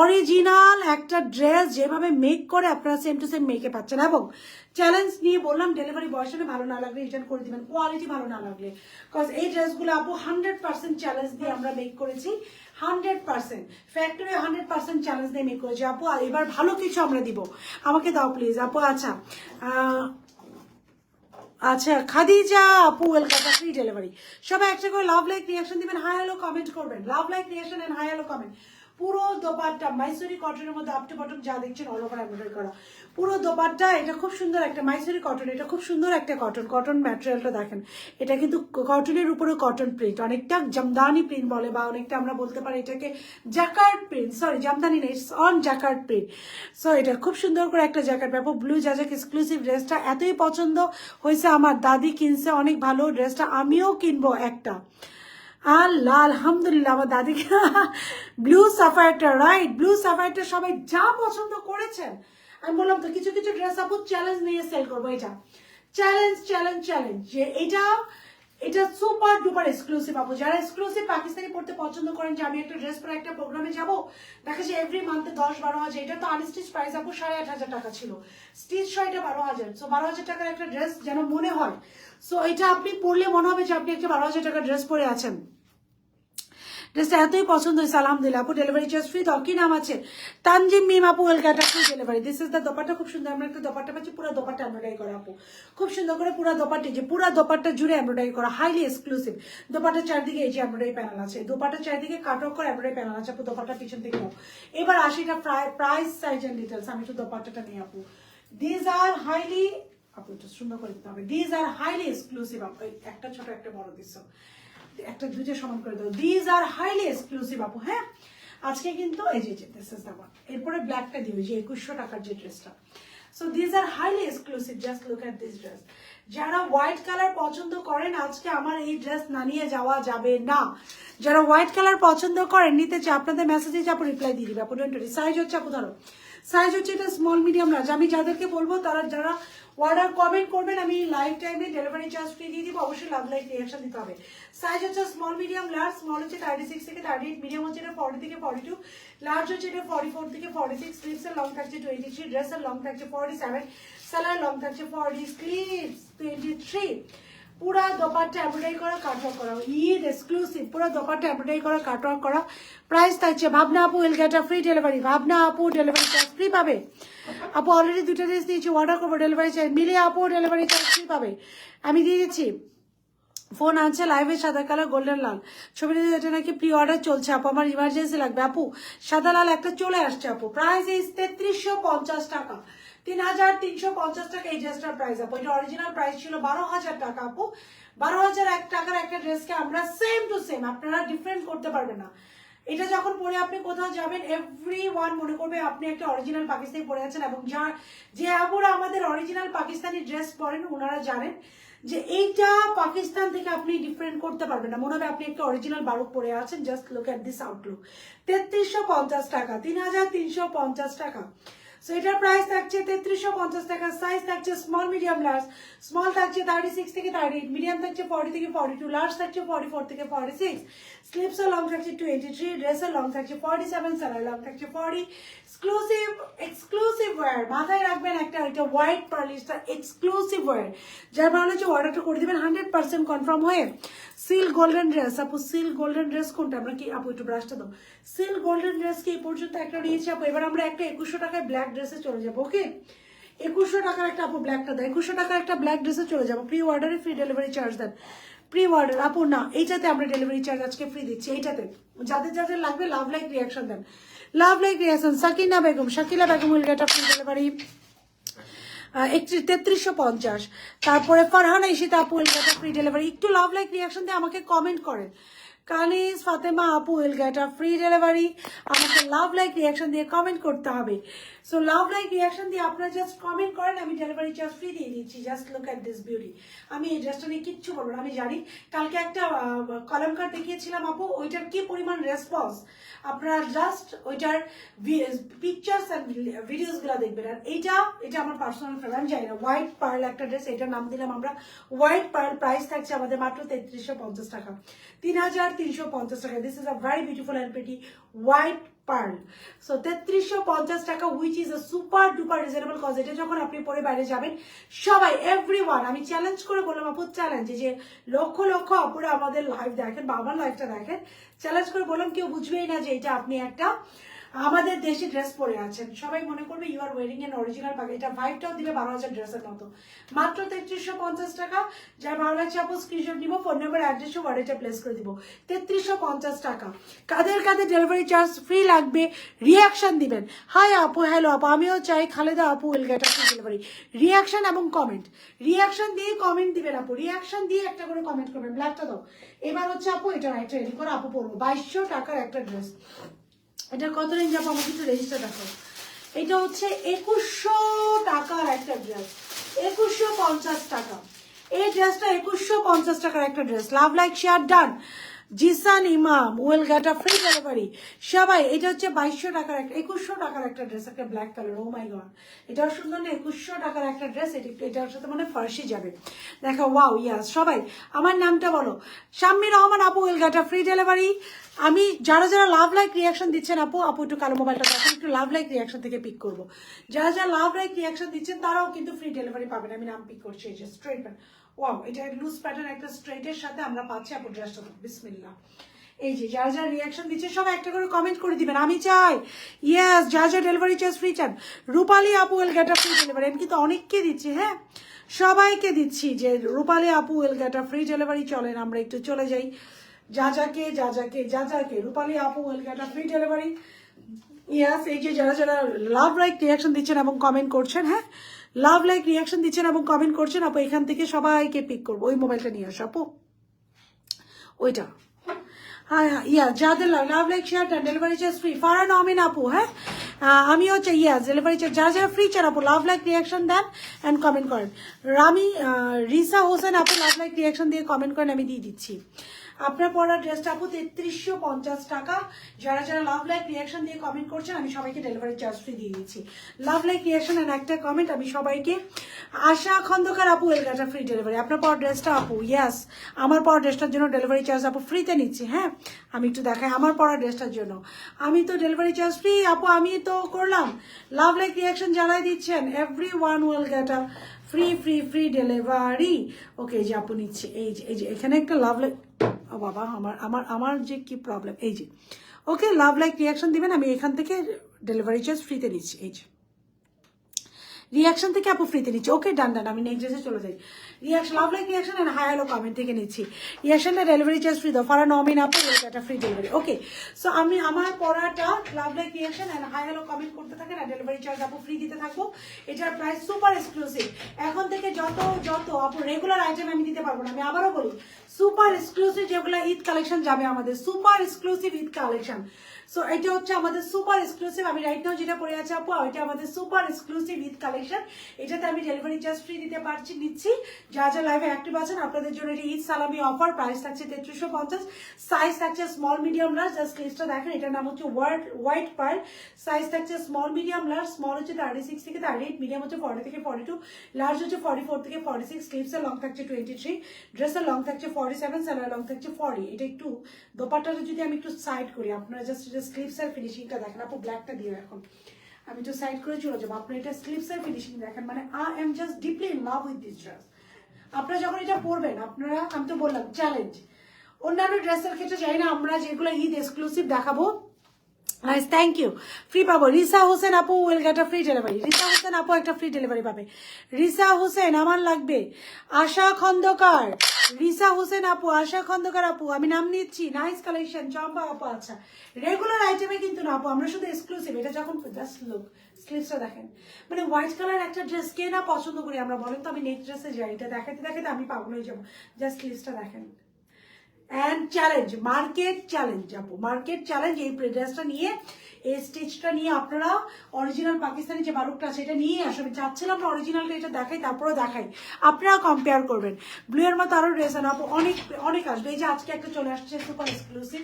অরিজিনাল একটা ড্রেস যেভাবে মেক করে আপনারা সেম টু সেম মেকে পাচ্ছেন। এবং চ্যালেঞ্জ নিয়ে বললাম, ডেলিভারি বয়ের সাথে ভালো না লাগলে রিটার্ন করে দিবেন, কোয়ালিটি ভালো না লাগলে। কজ এই ড্রেসগুলো আপু 100% চ্যালেঞ্জ দিয়ে আমরা মেক করেছি, 100% ফ্যাক্টরি 100% চ্যালেঞ্জ দিয়ে মেক করেছি আপু। আর এবার ভালো কিছু আমরা দিব, আমাকে দাও প্লিজ আপু। আচ্ছা আচ্ছা খাদিজা আপু, ওয়েলকাম, ফ্রি ডেলিভারি। সবাই একটা করে লাভ লাইক রিয়াকশন দিবেন, হাই হ্যালো কমেন্ট করবেন, love like reaction and hi hello comment. পুরো দোপাট্টা মাইসুরি কটনের মধ্যে আপ টু বটম যা দেখছেন অল ওভার এমব্রয়ডারি করা পুরো দোপাট্টা। এটা খুব সুন্দর একটা মাইসুরি কটন, এটা খুব সুন্দর একটা কটন ম্যাটেরিয়ালটা দেখেন। এটা কিন্তু কটনের উপরে কটন প্রিন্ট, অনেকটা জামদানি প্রিন্ট বলে, বা অনেকটা আমরা বলতে পারি এটাকে জ্যাকার্ড প্রিন্ট, সরি জামদানি না, it's on jacquard print. So এটা খুব সুন্দর করে একটা জ্যাকার্ড, ব্যাপক ব্লু জাজাক এক্সক্লুসিভ। ড্রেসটা এতই পছন্দ হয়েছে, আমার দাদি কিনছে অনেক ভালো ড্রেসটা, আমিও কিনবো একটা। আল্লাহ আলহামদুলিল্লাহ, আমার দাদিকে ব্লু সাফায়ারটা, রাইট, ব্লু সাফায়ারটা সবাই যা পছন্দ করেছেন। আমি বললাম তো কিছু কিছু ড্রেস আপু চ্যালেঞ্জ নিয়ে সেল করবো, এটা চ্যালেঞ্জ চ্যালেঞ্জ চ্যালেঞ্জ, যে এটা সুপার ডুপার এক্সক্লুসিভ আপু। যারা এক্সক্লুসিভ পাকিস্তানি পড়তে পছন্দ করেন, যে আমি একটা ড্রেস পরে একটা প্রোগ্রামে যাবো, দেখা যায় এভরি মান্থে 10-12 হাজার, এটা তো আনস্টিচ প্রাইস আপু 8,500 টাকা ছিল, স্টিচ এটা 12,000। সো 12,000 টাকার একটা ড্রেস যেন মনে হয়, সো এটা আপনি পরলে মনে হবে যে আপনি একটা 12,000 টাকার ড্রেস পরে আছেন। ড্রেসটা এতই পছন্দ হয়েছে আলহামদুলিল্লাহ আপু। ডেলিভারি চার্জ ফ্রি দাও, কি নাম আছে? তানজিম মিম আপু, welcome, free delivery. This is the dupatta, খুব সুন্দর আমরা একটা দোপাট্টা পাচ্ছি, পুরো দোপাট্টা এমব্রয়ডারি করা আপু, খুব সুন্দর করে পুরো দোপাট্টা, যে পুরো দোপাট্টা জুড়ে এমব্রয়ডারি করা, হাইলি এক্সক্লুসিভ। দোপাট্টার চারদিকে এই যে এমব্রয়ডারি প্যানেল আছে, দোপাট্টার চারদিকে কাট অফ করে এমব্রয়ডারি প্যানেল আছে আপু, দোপাট্টার পিছন থেকে। এবার আসি এটা প্রাইস সাইজ এন্ড ডিটেলস। আমি একটু দোপাট্টাটা নিই আপু। দিস আর হাইলি আপু, একটু সুন্দর করে দিতে হবে, দিস আর হাইলি এক্সক্লুসিভ আপু। একটা ছোট একটা বড় দিচ্ছ, একটা দুইটা সমান করে দাও। দিস আর হাইলি এক্সক্লুসিভ আপু। হ্যাঁ আজকে কিন্তু এই যে দিস ইজ দ্য ওয়ান, এরপরে ব্ল্যাকটা দিও, যে 2100 টাকার যে ড্রেসটা। So this are highly exclusive, just look at this dress. যারা হোয়াইট কালার পছন্দ করেন, আজকে আমার এই ড্রেস না নিয়ে যাওয়া যাবে না। যারা হোয়াইট কালার পছন্দ করেন, নিতে চাই, আপনাদের মেসেজে আপু রিপ্লাই দিয়ে দিবে আপু। সাইজ হচ্ছে আপু, ধরো সাইজ হচ্ছে এটা স্মল মিডিয়াম লার্জ। আমি যাদেরকে বলবো তারা যারা অর্ডার কমেন্ট করবেন, আমি লাইফ টাইমে ডেলিভারি চার্জ ফ্রি দিয়ে দিব, অবশ্যই লাভ লাইক রিয়াকশন দিতে হবে। সাইজ হচ্ছে স্মল মিডিয়াম লার্জ, স্মল হচ্ছে 36 থেকে 38, মিডিয়াম হচ্ছে এটা 40 থেকে 42, লার্জ হচ্ছে এটা 44 থেকে 46। স্লিভস এর লং থাকছে 23, ড্রেসের লং থাকছে 47, সালোয়ার লং থাকছে 40, স্লিভস 23। পুরা দোপাট্টা এমব্রয়ডারি করা, কাটওয়ার্ক করা, ঈদ এক্সক্লুসিভ পুরা দোপাট্টা এমব্রয়ডারি করা, কাটওয়ার্ক করা। প্রাইস থাকছে, ভাবনা আপু will get a free delivery, ভাবনা আপু ডেলিভারি চার্জ ফ্রি পাবে আপু। অলরেডি দুটো ড্রেস দিয়েছি, অর্ডার করবো, ডেলিভারি চার্জ মিলে আপু ডেলিভারি চার্জ ফ্রি পাবে, আমি দিয়ে দিচ্ছি। ফোন আনছে লাইভে, সাদা কালার গোল্ডেন লাল ছবিটা, এটা নাকি প্রি অর্ডার চলছে আপু, আমার ইমার্জেন্সি লাগবে আপু। সাদা লাল একটা চলে আসছে আপু, প্রাইস ইজ 3350 টাকা, 3350 টাকা এই ড্রেসটার প্রাইস আপু। এটা অরিজিনাল প্রাইস ছিল 12,000 টাকা আপু। 12,001 টাকার একটা ড্রেসকে আমরা সেম টু সেম, আপনারা ডিফারেন্ট করতে পারবেন না। এটা যখন পরে আপনি কোথাও যাবেন, এভরি ওয়ান মনে করবে আপনি একটা অরিজিনাল পাকিস্তানি পরে আছেন। এবং যে আপুরা আমাদের অরিজিনাল পাকিস্তানি ড্রেস পরেন, ওনারা জানেন যে এইটা পাকিস্তান থেকে আপনি ডিফারেন্ট করতে পারবেন না, মনে হবে আপনি একটা অরিজিনাল বারুক পরে আছেন। Just look at this Outlook. 3350 টাকা, 3350 টাকা। সো এটার প্রাইস থাকছে 3350 টাকা। সাইজ থাকছে স্মল মিডিয়াম লার্জ, স্মল থাকছে 36 থেকে 38, মিডিয়াম থাকছে 40 থেকে 42, লার্জ থাকছে 44 থেকে 46, স্লিভস লং থাকছে 23, ড্রেসের লং থাকছে 47, সালোয়ার লং থাকছে 40। এক্সক্লুসিভ ওয়্যার, মাথায় রাখবেন একটা, এটা হোয়াইট পার্লিশটা এক্সক্লুসিভ ওয়্যার। যার ভালো হচ্ছে অর্ডারটা করে দিবেন 100% কনফার্ম হয়ে। সিল্ক গোল্ডেন ড্রেস আপু, সিল্ক গোল্ডেন ড্রেস কোনটা? আমরা কি আপু একটু ব্রাশটা দাও। সিল্ক গোল্ডেন ড্রেস কি এই পর্যন্ত একটা নিয়েছি আপু। এবার আমরা একটা 2100 টাকায় ব্ল্যাক ড্রেসে চলে যাবো। ওকে 2100 টাকার একটা আপু, ব্ল্যাকটা দেয় 2100 টাকার একটা ব্ল্যাক ড্রেসে চলে যাবো। প্রি অর্ডারে ফ্রি ডেলিভারি চার্জ দেন, প্রি অর্ডার আপু না, এইটাতে আমরা ডেলিভারি চার্জ আজকে ফ্রি দিচ্ছি। এইটাতে যাদের যাদের লাগবে লাভ লাইক রিয়াকশন দেন, love like reaction. Sakina Begum, Shakila Begum will get a free delivery 3350। তারপরে ফারহানা ইশিতা আপু will get a free delivery. একটু লাভ লাইক রিয়াকশন দিয়ে আমাকে কমেন্ট করেন, কানিজ ফাতেমা আপু will get a free delivery. আমাকে লাভ লাইক রিয়াকশন দিয়ে কমেন্ট করতে হবে। সো লাভ লাইক রিয়াকশন দিয়ে আপনারা জাস্ট কমেন্ট করেন, আমি ডেলিভারি চার্জ ফ্রি দিয়ে দিচ্ছি। Just look at this beauty. আমি এই ড্রেসটা নিয়ে কিচ্ছু বলবো না। আমি জানি কালকে একটা কলমকার দেখিয়েছিলাম আপু, ওইটার কি পরিমাণ রেসপন্স। আপনারা জাস্ট ওইটার পিকচার্স অ্যান্ড ভিডিওসগুলো দেখবেন। আর এটা আমার পার্সোনাল ফেভারিট। আমি জানি না, হোয়াইট পার্ল একটা ড্রেস, এটার নাম দিলাম আমরা হোয়াইট পার্ল। প্রাইস থাকছে আমাদের মাত্র 3350 টাকা, 3350 টাকা। This is a very beautiful and pretty white pearl. So 3350 টাকা, which is a super duper reasonable cause. এটা যখন আপনি পরে বাইরে যাবেন, সবাই এভরিওয়ান, আমি চ্যালেঞ্জ করে বললাম আপু, চ্যালেঞ্জ, যে লক্ষ লক্ষ আপুরা আমাদের লাইভ দেখেন বা আমার লাইভটা দেখেন, চ্যালেঞ্জ করে বললাম কেউ বুঝবেই না যে এটা আপনি একটা আমাদের দেশে ড্রেস পরে আছেন। সবাই মনে করবে you are wearing an original পাগে। এটা ভাইবটাও দিবে 12,000 ড্রেসের মতো। মাত্র 3350 টাকা। যার ভালো লাগছে আপু স্ক্রিনশট নিব, ফোন নাম্বার অ্যাড্রেস ওয়ালেটে প্লেস করে দিব। 3350 টাকা। কাদের কাদের ডেলিভারি চার্জ ফ্রি লাগবে রিয়াকশন দিবেন। হাই আপু, হ্যালো আপু, আমিও চাই খালেদা আপু will get a free delivery. Reaction এবং কমেন্ট, রিয়াকশন দিয়ে কমেন্ট দিবেন আপু, রিয়াকশন দিয়ে একটা করে কমেন্ট করবেন। ব্ল্যাকটা দাও। এবার হচ্ছে আপু এটা রাইট রেডি করে আপু পরবো। 2200 টাকার একটা ড্রেস। এটা কত রেঞ্জ আপু আমাকে একটু রেজিস্টার রাখো। এটা হচ্ছে 2100 টাকার একটা ড্রেস, 2150 টাকা। এই ড্রেসটা 2150 টাকার একটা ড্রেস। Love like share done. Zisan Imam will get a free delivery. সবাই, এটা হচ্ছে 2200 টাকার একটা, 2100 টাকার একটা ড্রেস, একটা black colour. O my god, এটাও সুন্দর না? 2100 টাকার একটা ড্রেস। এটার সাথে মানে ফার্সি যাবে। দেখো, ওয়াও, ইয়াস। সবাই আমার নামটা বলো, শাম্মী রহমান আপু will get a free delivery. আমি যারা যারা লাভ লাইক রিয়াকশন দিচ্ছেন আপু একটু কালো মোবাইলটা দেখেন, একটু লাভ লাইক রিয়াকশন থেকে পিক করবো। যারা যারা লাভ লাইক রিয়াকশন দিচ্ছেন তারাও কিন্তু ফ্রি ডেলিভারি পাবেন। আমি নাম পিক করছি, এই যে স্ট্রেট প্যান্ট। ওয়াও, এটা লুজ প্যাটার্ন একটা স্ট্রেটের সাথে আমরা পাচ্ছি আপু ড্রেসটা। বিসমিল্লাহ। এই যে যারা যারা রিয়াকশন দিচ্ছে সবাই একটা করে কমেন্ট করে দিবেন, আমি চাই। ইয়েস, যা যা ডেলিভারি চার্জ ফ্রি চান। রূপালী আপু will get a free delivery. আমি কিন্তু অনেককে দিচ্ছি, হ্যাঁ সবাইকে দিচ্ছি যে রূপালী আপু will get a free delivery. চলেন আমরা একটু চলে যাই। যা যাকে রূপালী আপু will get a free delivery. Yes, এই যে যারা যারা লাভ লাইক রিয়াকশন দিচ্ছেন এবং কমেন্ট করছেন, হ্যাঁ লাভ লাইক রিয়াকশন দিচ্ছেন এবং কমেন্ট করছেন আপু, এখান থেকে সবাইকে পিক করবো। ওই মোবাইলটা নিয়ে আসো আপু, ওইটা। হ্যাঁ হ্যাঁ, ইয়া, যাদের লাভ লাইক শেয়ার দেন, ডেলিভারি চার্জ ফ্রি। ফারহান আমিন আপু, হ্যাঁ আমি হচ্ছে ইয়াস, ডেলিভারি চার্জ যারা যারা ফ্রি চান আপু লাভ লাইক রিয়াকশন দেন অ্যান্ড কমেন্ট করেন। রিসা হোসেন আপু লাভ লাইক রিয়াকশন দিয়ে কমেন্ট করেন, আমি দিয়ে দিচ্ছি। আপনার পরা ড্রেসটা আপু 3350 টাকা। যারা যারা লাভ লাইক রিয়াকশন দিয়ে কমেন্ট করছেন আমি সবাইকে ডেলিভারি চার্জ ফ্রি দিয়ে দিচ্ছি। লাভ লাইক রিয়াকশন অ্যান্ড একটা কমেন্ট আমি সবাইকে। আশা খন্দকার আপু will get a free delivery. আপনার পর ড্রেসটা আপু, ইয়াস আমার পর ড্রেসটার জন্য ডেলিভারি চার্জ আপু ফ্রিতে নিচ্ছি। হ্যাঁ আমি একটু দেখাই আমার পরা ড্রেসটার জন্য আমি তো ডেলিভারি চার্জ ফ্রি আপু, আমি তো করলাম। লাভ লাইক রিয়াকশন যারাই দিচ্ছেন everyone will get a free free free delivery. Okay, যে আপু নিচ্ছে, এই যে এখানে একটা লাভ লাইক, ও বাবা আমার আমার আমার যে কি প্রবলেম, এই যে ওকে লাভ লাইক রিয়াকশন দিবেন, আমি এখান থেকে ডেলিভারি চার্জ ফ্রিতে নিচ্ছি। এই যে রিয়াকশন থেকে আপু ফ্রিতে নিচ্ছি। ওকে ডান ডান, আমি নেক্সট ড্রেসে চলে যাই। Reaction love like reaction and hi hello comment থেকে নিচ্ছি। রিয়াকশনটা ডেলিভারি চার্জ ফ্রি দাও। ফারা নমিন আপু এটা ফ্রি ডেলিভারি। ওকে, সো আমি আমার পড়াটা love like reaction and hi hello comment করতে থাকেন আর ডেলিভারি চার্জ আপু ফ্রি দিতে থাকবো। এটার প্রাইস সুপার এক্সক্লুসিভ। এখন থেকে যত আপু রেগুলার আইটেম আমি দিতে পারবো না। আমি আবারও বলি, সুপার এক্সক্লুসিভ যেগুলো ঈদ কালেকশন যাবে আমাদের, super exclusive Eid collection. So এটা হচ্ছে আমাদের সুপার এক্সক্লুসিভ। আমি রাইট নাও যেটা পরে আছি আপু, এটা আমাদের সুপার এক্সক্লুসিভ ঈদ কালেকশন। এটাতে আমি ডেলিভারি চার্জ ফ্রি দিতে পারছি, নিচ্ছি। যা যা লাইভে অ্যাক্টিভ আছেন আপনাদের জন্য এটা ঈদ সালামি অফার। প্রাইস থাকছে 3350, সাইজ থাকছে স্মল মিডিয়াম লার্জ। জাস্ট লিস্টটা দেখেন, এটার নাম হচ্ছে হোয়াইট পার্ল। সাইজ থাকছে স্মল মিডিয়াম লার্জ। স্মল হচ্ছে 36 থেকে 38, মিডিয়াম হচ্ছে 40 থেকে 42, লার্জ হচ্ছে 44 থেকে 46। স্লিভসের লং থাকছে 23, ড্রেসের লং থাকছে 47, সালোয়ার লং থাকছে 40। এটা একটু দোপাট্টাটা যদি আমি একটু সাইড করি, আপনারা জাস্ট স্লিভসের ফিনিশিংটা দেখেন আপু, ব্ল্যাকটা দিয়ে এখন আমি একটু সাইড করে চলে যাবো। আপনার এটা স্লিভসের ফিনিশিং দেখেন, মানে I am just deeply in love with this dress. আপনারা যখন এটা পরবেন, আপনারা, আমি তো বললাম চ্যালেঞ্জ। অন্যান্য ড্রেসের ক্ষেত্রে যাই না, আমরা যেগুলো ঈদ এক্সক্লুসিভ দেখাবো, নাইস, থ্যাংক ইউ। ফ্রি পাবো। রিসা হোসেন আপু will get a free delivery. Risa Hossain আপু একটা ফ্রি ডেলিভারি পাবে। রিসা হোসেন আমার লাগবে। আশা খন্দকার, রিসা হোসেন আপু, আশা খন্দকার আপু, আমি নাম নিচ্ছি। নাইস কালেকশন, চম্পা আপু। আচ্ছা, রেগুলার আইটেমে কিন্তু না আপু, আমরা শুধু এক্সক্লুসিভ। এটা যখন জাস্ট লুক, স্লিভসটা দেখেন, মানে হোয়াইট কালার একটা ড্রেস কে না পছন্দ করি আমরা, বলেন তো? আমি নেক্সট ড্রেসে যাই, এটা দেখাতে দেখাতে আমি পাগল হয়ে যাবো। জাস্ট স্লিভসটা দেখেন, অ্যান্ড চ্যালেঞ্জ, মার্কেট চ্যালেঞ্জ আপু, মার্কেট চ্যালেঞ্জ। এই ড্রেসটা নিয়ে, এই স্টিচটা নিয়ে আপনারা অরিজিনাল পাকিস্তানি যে বারুকটা আছে এটা নিয়ে আসবে। চাচ্ছিলাম না অরিজিনালটা এটা দেখাই, তারপরেও দেখাই, আপনারা কম্পেয়ার করবেন। ব্লু এর মতো আরো ড্রেস আপু অনেক অনেক আসবে। এই যে আজকে একটা চলে আসছে সুপার এক্সক্লুসিভ,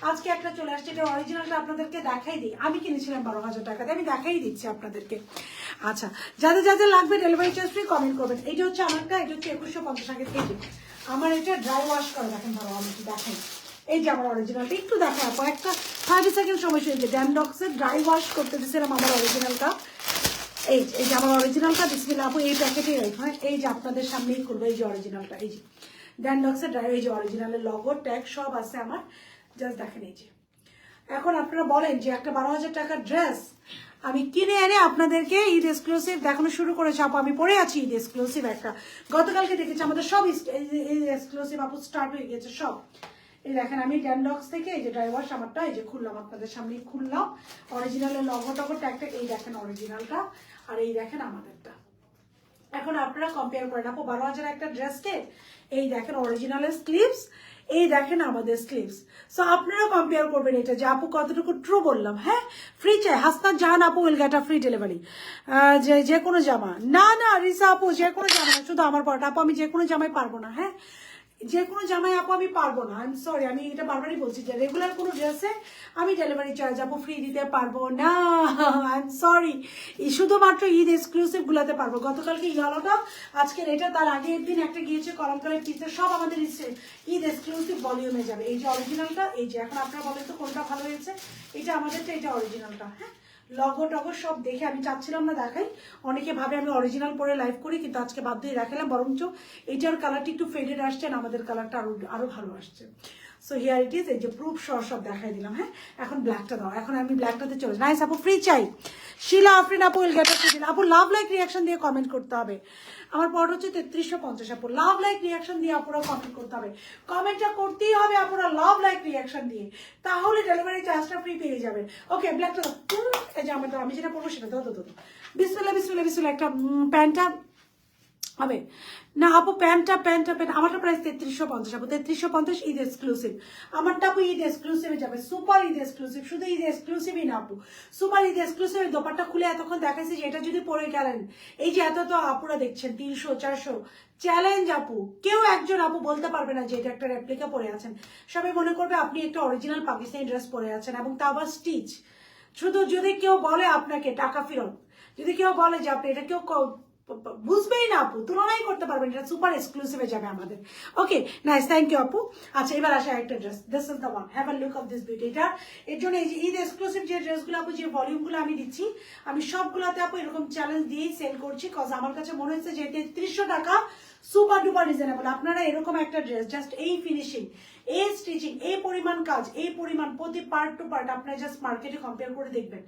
আজকে একটা চলে আসছে, এটা অরিজিনালটা আপনাদেরকে দেখাই দিই। আমি কিনেছিলাম 12,000 টাকাতে, আমি দেখাই দিচ্ছি আপনাদেরকে। আচ্ছা, যাদের যাদের লাগবে ডেলিভারি চার্জ ফ্রি, কমেন্ট করবেন। এইটা হচ্ছে আমারটা, এটা হচ্ছে 2150 টাকা কেজি। আমার এটা ড্রাই ওয়াশ করা, দেখেন ভালো, আমি একটু দেখাই। এই যে আমার অরিজিনালটা একটু দেখা, কয়েকটা 30 সেকেন্ড সময় শুনেছে। ড্যামডক্সের ড্রাই ওয়াশ করতে দিয়েছিলাম আমার অরিজিনালটা। এই যে আমার অরিজিনালটা বিসমিল্লাহ আপু এই প্যাকেটে রাখা, এই যে আপনাদের সামনেই করবো। এই যে অরিজিনালটা, এই যে ড্যামডক্সের ড্রাই, এই যে অরিজিনালের লগো ট্যাগ সব আছে আমার, জাস্ট দেখেন। এই যে এখন আপনারা বলেন যে একটা 12,000 টাকার ড্রেস আমি কিনে এনে আপনাদেরকে ঈদ এক্সক্লুসিভ দেখানো শুরু করেছে আপু। আমি পরে আছি ঈদ এক্সক্লুসিভ একটা, গতকালকে দেখেছি আমাদের সব ঈদ এক্সক্লুসিভ আপু স্টার্ট হয়ে গেছে সব। এই দেখেন আমি ড্যামডক্স থেকে এই যে ড্রাই ওয়াশ আমারটা এই যে খুললাম, আপনাদের সামনে খুললাম অরিজিনালের লগো টগো ট্যাগটা। এই দেখেন অরিজিনালটা, আর এই দেখেন আমাদেরটা। এখন আপনারা কম্পেয়ার করেন আপু 12,000 একটা ড্রেসকে, এই দেখেন অরিজিনালের স্লিভস, এই দেখেন আমাদের স্লিভস। সো আপনারা কম্পেয়ার করবেন এটা যে আপু কতটুকু ট্রু বললাম। হ্যাঁ, ফ্রি চাই, হাসনাত জাহান আপু will get a free delivery. যে কোনো জামা না, না রিসা আপু যে কোনো জামা না, শুধু আমার পরটা আপু, আমি যে কোনো জামাই পারবো না। হ্যাঁ, যে কোনো জামাই আপু আমি পারবো না, আই এম সরি, আমি এটা বারবারই বলছি যে রেগুলার কোনো ড্রেসে আমি ডেলিভারি চার্জ আপু ফ্রি দিতে পারবো না, আই এম সরি। শুধুমাত্র ঈদ এক্সক্লুসিভ গুলাতে পারবো। গতকালকে ইয়ালোটা, আজকের এটা, তার আগের দিন একটা গিয়েছে কলমকালের পিসে, সব আমাদের ঈদ এক্সক্লুসিভ ভলিউমে যাবে। এই যে অরিজিনালটা, এই যে এখন আপনারা বলেন তো কোনটা ভালো হয়েছে, এটা আমাদেরটা, এটা অরিজিনালটা। হ্যাঁ, লগো টগো সব দেখে আমি চাচ্ছিলাম না দেখাই, অনেকে ভাবে আমি অরিজিনাল পরে লাইভ করি, কিন্তু আজকে বাধ্য হয়ে দেখালাম। বরঞ্চ এইটার কালারটা একটু ফেডেড আসছে, আমাদের কালারটা আরো ভালো আসছে। সো হিয়ার ইট ইজ, এই যে প্রুফ সব দেখাই দিলাম। হ্যাঁ, এখন ব্ল্যাকটা দাও, এখন আমি ব্ল্যাকটাতে চলে যাই। নাইস আপু, ফ্রি চাই। শিলা আফরিন আপু উইল গেট আ ফ্রি। আপু লাভ লাইক রিয়াকশন দিয়ে কমেন্ট করতে হবে। আমার পর হচ্ছে 3350 আপু, লাভ লাইক রিয়াকশন দিয়ে আপুরা কমেন্ট করতে হবে। কমেন্টটা করতেই হবে আপুরা লাভ লাইক রিয়াকশন দিয়ে, তাহলে ডেলিভারি চার্জটা ফ্রি পেয়ে যাবেন। ওকে, ব্ল্যাকটা এই যে আমি যেটা পড়বো সেটা দাও। বিসমিল্লাহ বিসমিল্লাহ বিসমিল্লাহ। একটা প্যান্টটা হবে না আপু, প্যান্ট আমারটা প্রাইস 3350 আপু, 3350 ঈদ এক্সক্লুসিভ। আমারটা আপু ঈদ এক্সক্লুসিভে যাবে, সুপার ঈদ এক্সক্লুসিভ। শুধু ঈদ এক্সক্লুসিভই না আপু, সুপার ঈদ এক্সক্লুসিভ। দোপাট্টা খুলে এতক্ষণ দেখাইছি যে এটা যদি পরে গেলেন, এই যে এত আপুরা দেখছেন 300 400, চ্যালেঞ্জ আপু, কেউ একজন আপু বলতে পারবে না যে এটা একটা রেপ্লিকা পরে আছেন। সবাই মনে করবে আপনি একটা অরিজিনাল পাকিস্তানি ড্রেস পরে আছেন, এবং তা আবার স্টিচ। শুধু যদি কেউ বলে আপনাকে টাকা ফেরত, যদি কেউ বলে যে আপনি এটা, কেউ বুঝবেই না আপু, তুলনাই করতে পারবেন, এটা সুপার এক্সক্লুসিভে যাবে আমাদের। ওকে, নাইস, থ্যাংক ইউ আপু। আচ্ছা, এবার আসে একটা dress, this is the one, have a look of this beauty. এটা এর জন্য এই যে ঈদ এক্সক্লুসিভ যে ড্রেসগুলো আপু, যে ভলিউমগুলো আমি দিচ্ছি, আমি সবগুলোতে আপু এরকম চ্যালেঞ্জ দিয়েই সেল করছি, কজ আমার কাছে মনে হচ্ছে যে 3300 টাকা সুপার ডুপার রিজনেবল। আপনারা এরকম একটা ড্রেস, জাস্ট এই ফিনিশিং, এই স্টিচিং, এই পরিমাণ কাজ, এই পরিমাণ প্রতি পার্ট টু পার্ট, আপনারা জাস্ট মার্কেটে কম্পেয়ার করে দেখবেন।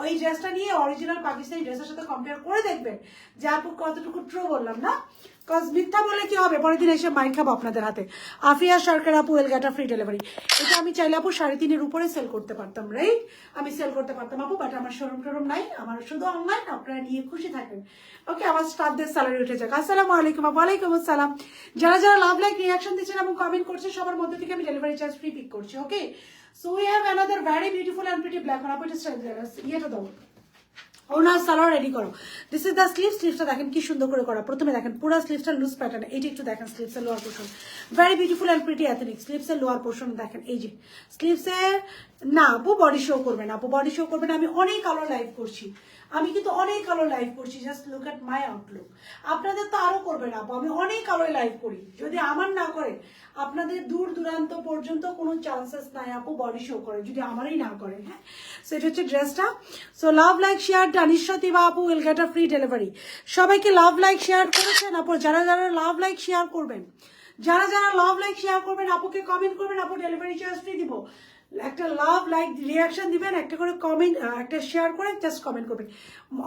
ওই ড্রেসটা নিয়ে অরিজিনাল পাকিস্তানি ড্রেসের সাথে কম্পেয়ার করে দেখবেন যে আপু কতটুকু ট্রু বললাম না। কজ মিথ্যা বলে কি হবে, পরের দিন এসে মাইর খাবো আপনাদের হাতে। আফিয়া সরকার আপু will get a free delivery. এটা আমি চাইলে আপু 3.5-এর উপরে সেল করতে পারতাম, রাইট? আমি সেল করতে পারতাম আপু, বাট আমার শোরুম টোরুম নাই, আমার শুধু অনলাইন। আপনারা নিয়ে খুশি থাকবেন। ওকে, আমার স্টাফদের স্যালারি উঠে যাক। আসসালামু আলাইকুম আপু। ওয়ালাইকুম আসসালাম। যারা যারা লাভ লাইক রিয়াকশন দিচ্ছেন এবং কমেন্ট করছে, সবার মধ্যে থেকে আমি ডেলিভারি চার্জ ফ্রি পিক করছি। Okay, so we have another very beautiful and pretty black one. আপু এটা ইয়েটা দাও, ওনার সালোয়ার রেডি করো। This is the sleeve. স্লিভসটা দেখেন কি সুন্দর করে করা। প্রথমে দেখেন পুরো স্লিভসটা লুজ প্যাটার্ন, এইটা একটু দেখেন স্লিভসের lower portion, very beautiful and pretty ethnic. স্লিভসের লোয়ার পোর্শন দেখেন, এই যে স্লিভসের না আপু বডি শো করবে না, আপু বডি শো করবে না। আমি অনেক আলো লাইভ করছি, আমি কিন্তু অনেক আলো লাইভ করছি, জাস্ট লুক এট মাই আউটলুক। আপনাদের তো আরো করবে না আপু, আমি অনেক আলোয় লাইভ করি। যদি আমার না করে আপনাদের দূর দূরান্ত পর্যন্ত কোনো চান্সেস নাই আপু বডি শো করে, যদি আমারই না করে। হ্যাঁ, সো এটা হচ্ছে ড্রেসটা। সো লাভ লাইক শেয়ার ডানিশা দিবা আপু will get a free delivery. সবাইকে লাভ লাইক শেয়ার করেছেন আপু? যারা যারা লাভ লাইক শেয়ার করবেন, যারা যারা লাভ লাইক শেয়ার করবেন, আপুকে কমেন্ট করবেন, আপু ডেলিভারি চার্জ ফ্রি দিব। একটা লাভ লাইক রিয়াকশন দিবেন, একটা করে কমেন্ট, একটা শেয়ার করে জাস্ট কমেন্ট করবেন।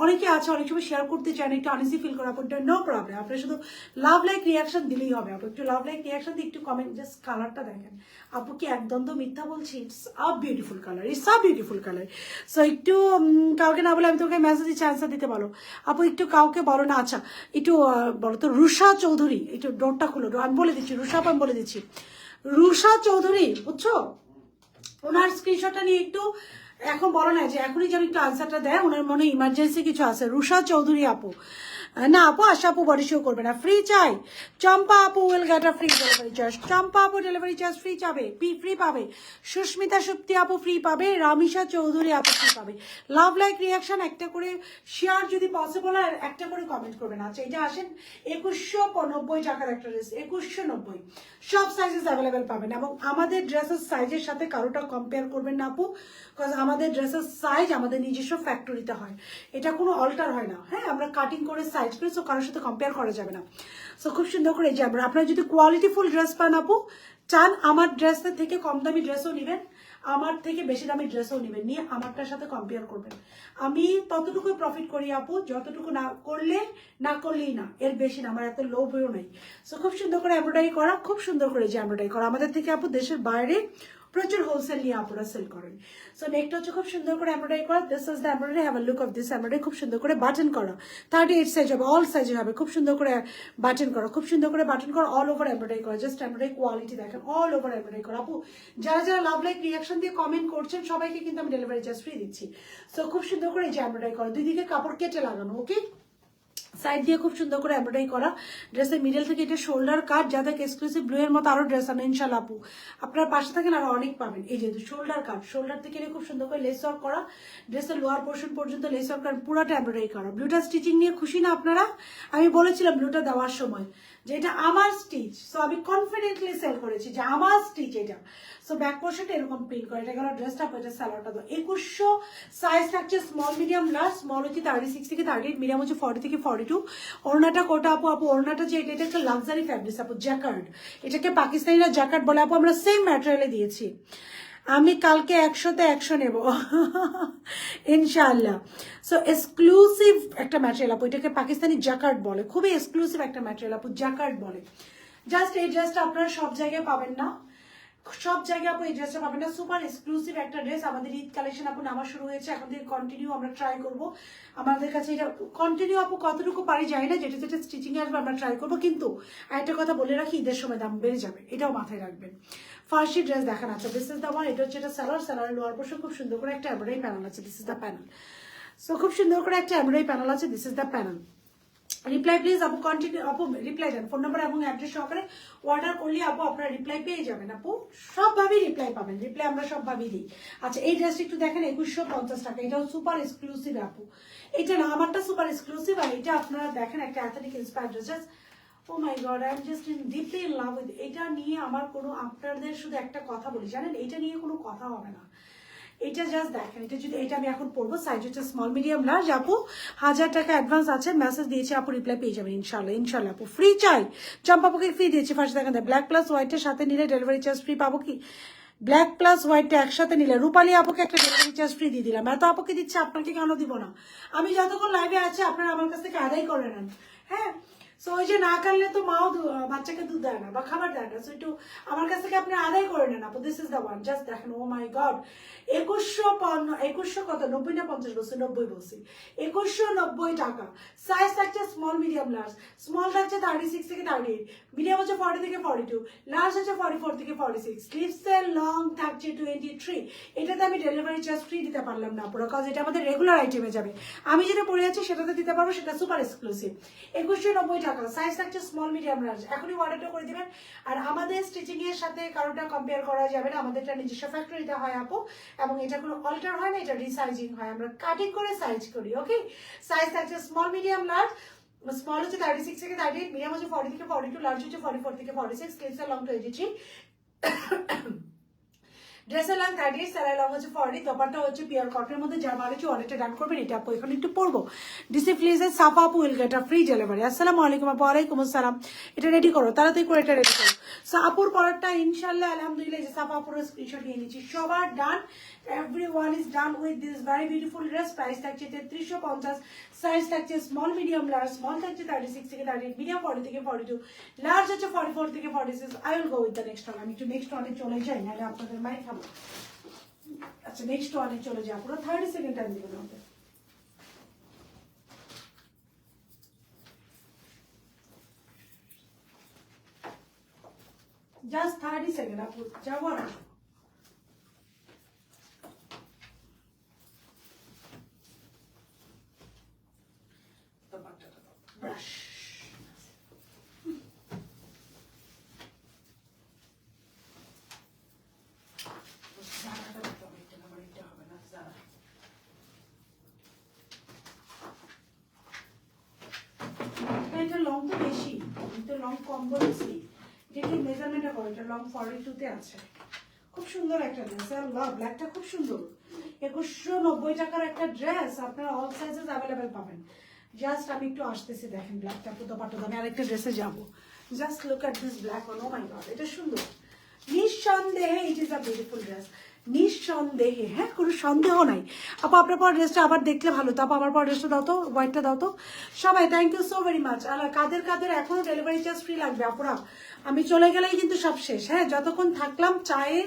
অনেকে আছে অনেক সময় শেয়ার করতে চান, একটু আনইজি ফিল করে, আপনার নো প্রবলেম, আপনি শুধু লাভ লাইক রিয়াকশন দিলেই হবে। আপু একটু লাভ লাইক রিয়াকশন দিয়ে একটু কমেন্ট, জাস্ট কালারটা দেখেন আপু, কি একদম মিথ্যা বলছি? It's a beautiful colour, it's a beautiful colour. So একটু কাউকে না বলে আমি তোকে মেসেজ দিচ্ছি, আনসার দিতে বলো আপু, একটু কাউকে বলো না। আচ্ছা, একটু বলো তো রুষা চৌধুরী, একটু ডোরটা খুলো, আমি বলে দিচ্ছি, রুষা আপু আমি বলে দিচ্ছি। রুষা চৌধুরী, বুঝছো, ওনার স্ক্রিনশটটা নিয়ে একটু এখন বলো না যে এখনই যেন একটু আনসারটা দেয়, ওনার মনে ইমার্জেন্সি কিছু আছে। রুষা চৌধুরী আপু, না আপু আশা আপু বডি শো করবে না, ফ্রি চাই। চম্পা আপু will get a free delivery charge, Champa আপু ডেলিভারি চার্জ ফ্রি চাবে, ফ্রি পাবে। সুস্মিতা সুপ্তি আপু ফ্রি পাবে, রামিশা চৌধুরী আপু ফ্রি পাবে। লাভ লাইক রিয়াকশন একটা করে শেয়ার যদি পসিবল হয়, একটা করে কমেন্ট করবেন। আচ্ছা এটা আসেন 2190 টাকার একটা ড্রেস, 2190, সব সাইজেস অ্যাভেলেবেল পাবেন। এবং আমাদের ড্রেসের সাইজের সাথে কারোটা কম্পেয়ার করবেন না আপু, বিকজ আমাদের ড্রেসের সাইজ আমাদের নিজস্ব ফ্যাক্টরিতে হয়, এটা কোনো অল্টার হয় না। হ্যাঁ, আমরা কাটিং করে সাইজ করে, সো কারোর সাথে কম্পেয়ার করা যাবে না। সো খুব সুন্দর করে এই যে আপনারা যদি কোয়ালিটিফুল ড্রেস পান আপু, চান আমার ড্রেসের থেকে কম দামি ড্রেসও নেবেন, আমার থেকে বেশি দামি ড্রেসও নেবেন, নিয়ে আমারটার সাথে কম্পেয়ার করবেন। আমি ততটুকুই প্রফিট করি আপু, যতটুকু না করলে না করলেই না, এর বেশি না, আমার এত লোভও নাই। সো খুব সুন্দর করে এমব্রয়ডারি করা, খুব সুন্দর করে যে এমব্রয়ডারি করা, আমাদের থেকে আপু দেশের বাইরে প্রচুর হোলসেল নিয়ে আপনারা সেল করেন। সো নেকটা হচ্ছে খুব সুন্দর করে এমব্রয়ডারি করা, this is the embroidery, have a look of this embroidery, খুব সুন্দর করে বাটন করা, 38 সাইজ হবে, অল সাইজের হবে, খুব সুন্দর করে বাটন করা, খুব সুন্দর করে বাটন করা, অল ওভার এমব্রয়ডারি করা, জাস্ট এমব্রয়ডারি কোয়ালিটি দেখেন, অল ওভার এমব্রয়ডারি করা। আপু যারা যারা লাভ লাইক রিয়াকশন দিয়ে কমেন্ট করছেন সবাইকে কিন্তু আমি ডেলিভারি চার্জ ফ্রি দিচ্ছি। সো খুব সুন্দর করে এই যে এমব্রয়ডারি করা, দুই দিকে কাপড় কেটে লাগানো, ওকে, সাইড দিয়ে খুব সুন্দর করে এমব্রয়ডারি করা, ড্রেসের মিডল থেকে এটা শোল্ডার কাট, যাদের এক্সক্লুসিভ ব্লু এর মতো আরো ড্রেস আনে ইনশাল্লাহ আপু, আপনার পাশে থাকেন আরো অনেক পাবেন। এই যে শোল্ডার কাট, শোল্ডার থেকে খুব সুন্দর করে লেস ওয়ার্ক করা, ড্রেসের লোয়ার পোর্শন পর্যন্ত লেস ওয়ার্ক করা, পুরোটা এমব্রয়ডারি করা। ব্লুটা স্টিচিং নিয়ে খুশি না আপনারা? আমি বলেছিলাম ব্লুটা দেওয়ার সময় যে এটা আমার স্টিচ, সো আমি কনফিডেন্টলি সেল করেছি যে আমার স্টিচ এটা। সো ব্যাক পোর্শনটা এরকম প্রিন্ট করে, এটা গেল ড্রেসটা, এটা স্যালোয়ারটা। তো 2100 সাইজ থাকছে স্মল মিডিয়াম লার্জ, স্মল হচ্ছে 36 থেকে 38, মিডিয়াম হচ্ছে 40 থেকে 42। ওড়নাটা কোটা আপু, ওড়নাটা যে এটা একটা লাক্সারি ফ্যাব্রিক আপু, জ্যাকার্ড, এটাকে পাকিস্তানিরা জ্যাকার্ড বলে আপু, আমরা সেম ম্যাটেরিয়ালে দিয়েছি। আমি কালকে 100তে 100 নেব ইনশাআল্লাহ। সো এক্সক্লুসিভ একটা ম্যাটেরিয়াল আপু, এটাকে পাকিস্তানি জ্যাকার্ড বলে, খুবই এক্সক্লুসিভ একটা ম্যাটেরিয়াল আপু, জ্যাকার্ড বলে। জাস্ট এই ড্রেসটা আপনারা সব জায়গায় পাবেন না, সব জায়গায় আপু এই ড্রেসটা পাবেন না, সুপার এক্সক্লুসিভ একটা ড্রেস। আমাদের ঈদ কালেকশন আপু নামা শুরু হয়েছে, এখন থেকে কন্টিনিউ আমরা ট্রাই করব, আমাদের কাছে এটা কন্টিনিউ আপু কতটুকু পারি জানি না, যেটা যেটা স্টিচিং এ আসবে আমরা ট্রাই করবো। কিন্তু একটা কথা বলে রাখি, ঈদের সময় দাম বেড়ে যাবে, এটাও মাথায় রাখবেন। ফার্সি ড্রেস দেখান, আছে দিস ইজ দ্য ওয়ান, এটা হচ্ছে এটা স্যালোয়ার লোয়ার পোর্শন খুব সুন্দর করে একটা এমব্রয়ডারি প্যানেল আছে, this is the panel. So খুব সুন্দর করে একটা এমব্রয়ডারি প্যানেল আছে, this is the panel. Reply please আপু, কন্টিনিউ আপু রিপ্লাই দেন, ফোন নাম্বার এবং অ্যাড্রেস সহকারে অর্ডার করলে আপু আপনারা রিপ্লাই পেয়ে যাবেন। আপু সবভাবেই রিপ্লাই পাবেন, রিপ্লাই আমরা সবভাবেই দিই। আচ্ছা এই ড্রেসটা একটু দেখেন, 2150 টাকা, এটাও সুপার এক্সক্লুসিভ আপু, এটা না আমারটা সুপার এক্সক্লুসিভ, আর এটা আপনারা দেখেন একটা athletic inspired dress. Oh my god, I am just in deeply in love with. এটা নিয়ে আমার কোনো, আপনাদের শুধু একটা কথা বলি জানেন, এটা নিয়ে কোনো কথা হবে না, এটা জাস্ট দেখেন, এটা যদি এটা আমি এখন পড়বো, সাইজ হচ্ছে স্মল মিডিয়াম লার্জ আপু, 1000 টাকা অ্যাডভান্স আছে, মেসেজ দিয়েছে আপু, রিপ্লাই পেয়ে যাবেন ইনশাল্লাহ। ইনশাল্লাহ আপু ফ্রি চাই, চম্পাপুকে ফ্রি দিয়েছি ফার্স্ট দেখেন, ব্ল্যাক প্লাস হোয়াইটের সাথে নিলে ডেলিভারি চার্জ ফ্রি পাবো কি? ব্ল্যাক প্লাস হোয়াইটটা একসাথে নিলে রূপালী আপুকে একটা ডেলিভারি চার্জ ফ্রি দিয়ে দিলাম, এত আপুকে দিচ্ছে, আপনাকে কেন দিব না? আমি যতক্ষণ লাইভে আছি আপনারা আমার কাছ থেকে আদায় করে নেন। হ্যাঁ, সো ওই যে না কাটলে তো মাও বাচ্চাকে দুধ দেয় না বা খাবার দেয় না, সো একটু আমার কাছ থেকে আপনি আদায় করে নেন আপু, this is the one, just দেখেন। ও মাই গড, 2100 কত, 90 না 50 বলছি, 90 বলছি, 2190 টাকা। সাইজ থাকছে স্মল মিডিয়াম লার্জ, স্মল থাকছে 36 থেকে 38, মিডিয়াম হচ্ছে 40 থেকে 42, লার্জ হচ্ছে 44 থেকে 46, স্লিভসের লং থাকছে 23। এটাতে আমি ডেলিভারি চার্জ ফ্রি দিতে পারলাম না পুরো, কাজ এটা আমাদের রেগুলার আইটেমে যাবে, আমি যেটা পরে আছি সেটাতে দিতে পারবো, সেটা সুপার এক্সক্লুসিভ। 2190 টাকা, সাইজ থাকছে স্মল মিডিয়াম লার্জ, এখনই অর্ডারটা করে দিবেন। আর আমাদের স্টিচিং এর সাথে কারোটা কম্পেয়ার করা যাবে না, আমাদেরটা নিজস্ব ফ্যাক্টরিতে হয় আপু, এবং এটা কোনো অল্টার হয় না, এটা রিসাইজিং হয়, আমরা কাটিং করে সাইজ করি। ওকে, সাইজ থাকছে স্মল মিডিয়াম লার্জ, স্মল হচ্ছে 36 থেকে 38, মিডিয়াম হচ্ছে 40 থেকে 42, লার্জ হচ্ছে 44 থেকে 46, স্লিভসের লং 23, ড্রেসের লং 38, স্যালার লং হচ্ছে 40, দোপাট্টা হচ্ছে পিওর কটনের মধ্যে, যা বাড়িছে অনেকটা ডান করবেন। এটা আপু এখন একটু পড়বো, ডিসিপ্লিনের সাফা আপু will get a free delivery. আসসালামু আলাইকুম আপু। ওয়ালাইকুম আসসালাম। এটা রেডি করো, তাড়াতাড়ি করে এটা রেডি করো। সো আপুর পরেরটা ইনশাল্লাহ আলহামদুলিল্লাহ, যে সাফা আপুর স্ক্রিনশট নিয়ে নিচ্ছি, সবার ডান, everyone is done with this very beautiful dress. Price থাকছে 3350, সাইজ থাকছে স্মল মিডিয়াম লার্জ, স্মল থাকছে 36 থেকে 38, মিডিয়াম 40 থেকে 42, লার্জ হচ্ছে 44 থেকে 46। I will go with the next one, আমি একটু নেক্সট ওয়ানে চলে যাই, নাহলে আপনাদের মাইক খাবো। আচ্ছা নেক্সট ওয়ানে চলে যাই, পুরো 30 সেকেন্ড টাইম দিবেন আমাদের। জাস্ট 30 সেকেন্ড আপু, যাবো আর আসবো। ব্রাশ এটা লং তো বেশি, আমি তো লং কম বলেছি। এটা একটু মেজারমেন্টটা করো, এটা লং 42 তে আছে। খুব সুন্দর একটা ড্রেস, আল্লাহ ব্ল্যাকটা খুব সুন্দর। 2190 টাকার একটা ড্রেস আপনারা অল সাইজেস অ্যাভেলেবেল পাবেন। জাস্ট আমি একটু আসতেছি, দেখেন ব্ল্যাকটা পুতো পাটো। আমি আরেকটা ড্রেসে যাবো। Just look at this black one, oh my god, এটা সুন্দর। নিঃসন্দেহে it is a beautiful dress, নিঃসন্দেহে, হ্যাঁ কোনো সন্দেহ নাই। আপু আপনার পর ড্রেসটা আবার দেখলে ভালো তো। আপু আমার পর ড্রেসটা দাও তো, হোয়াইটটা দাও তো সবাই। Thank you so very much. আর কাদের কাদের এখনো ডেলিভারি চার্জ ফ্রি লাগবে আপুরা, আমি চলে গেলেই কিন্তু সব শেষ। হ্যাঁ যতক্ষণ থাকলাম চায়ে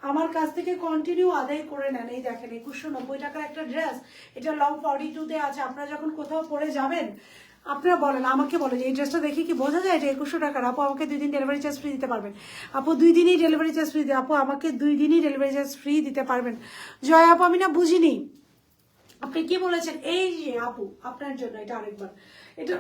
আমার কাছ থেকে কন্টিনিউ আদায় করে নেন। এই দেখেন 2190 টাকার একটা ড্রেস, এটা লং 42 তে আছে। আপনারা যখন কোথাও পরে যাবেন আপনারা বলেন, আমাকে বলেন এই ড্রেসটা দেখে কি বোঝা যায় এটা 2100 টাকার? আপু আমাকে 2 দিন ডেলিভারি চার্জ ফ্রি দিতে পারবেন? আপু 2 দিনই ডেলিভারি চার্জ ফ্রি দিতে, আপু আমাকে 2 দিনই ডেলিভারি চার্জ ফ্রি দিতে পারবেন? জয় আপু আমি না বুঝিনি আপনি কি বলেছেন। এই যে আপু আপনার জন্য এটা আরেকবার, এটা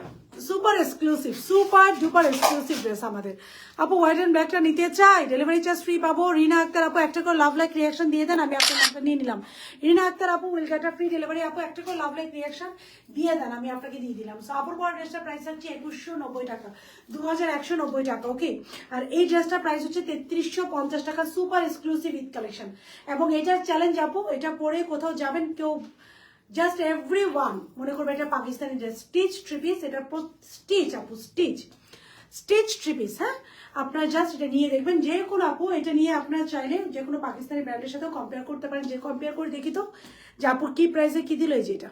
super exclusive, super duper exclusive dress আমাদের। আপু হোয়াইট অ্যান্ড ব্ল্যাকটা নিতে চাই, ডেলিভারি চার্জ ফ্রি পাবো। রিনা আক্তার আপু একটা করে লাভ লাইক রিয়াকশন দিয়ে দেন, আমি আপনার নামটা নিয়ে নিলাম। রিনা আক্তার আপু will get a free delivery. আপু একটা করে লাভ লাইক রিয়াকশন দিয়ে দেন, আমি আপনাকে দিয়ে দিলাম। সো আপুর পর ড্রেসটার প্রাইস হচ্ছে 2190 টাকা, 2190 টাকা, ওকে। আর এই ড্রেসটার প্রাইস হচ্ছে 3350 টাকা, সুপার এক্সক্লুসিভ ঈদ কালেকশন। এবং এটার চ্যালেঞ্জ আপু, এটা পরে কোথাও যাবেন কেউ জাস্ট এভরিওয়ান মনে করবে এটা Pakistani dress, stitch three piece, এটা স্টিচ আপু, স্টিচ স্টিচ থ্রি পিস। হ্যাঁ আপনারা জাস্ট এটা নিয়ে দেখবেন, যে কোনো আপু এটা নিয়ে আপনারা চাইলে যে কোনো পাকিস্তানি ব্র্যান্ডের সাথেও কম্পেয়ার করতে পারেন। যে কম্পেয়ার করে দেখি তো যে আপুর কি প্রাইসে কি দিল এই যে এটা।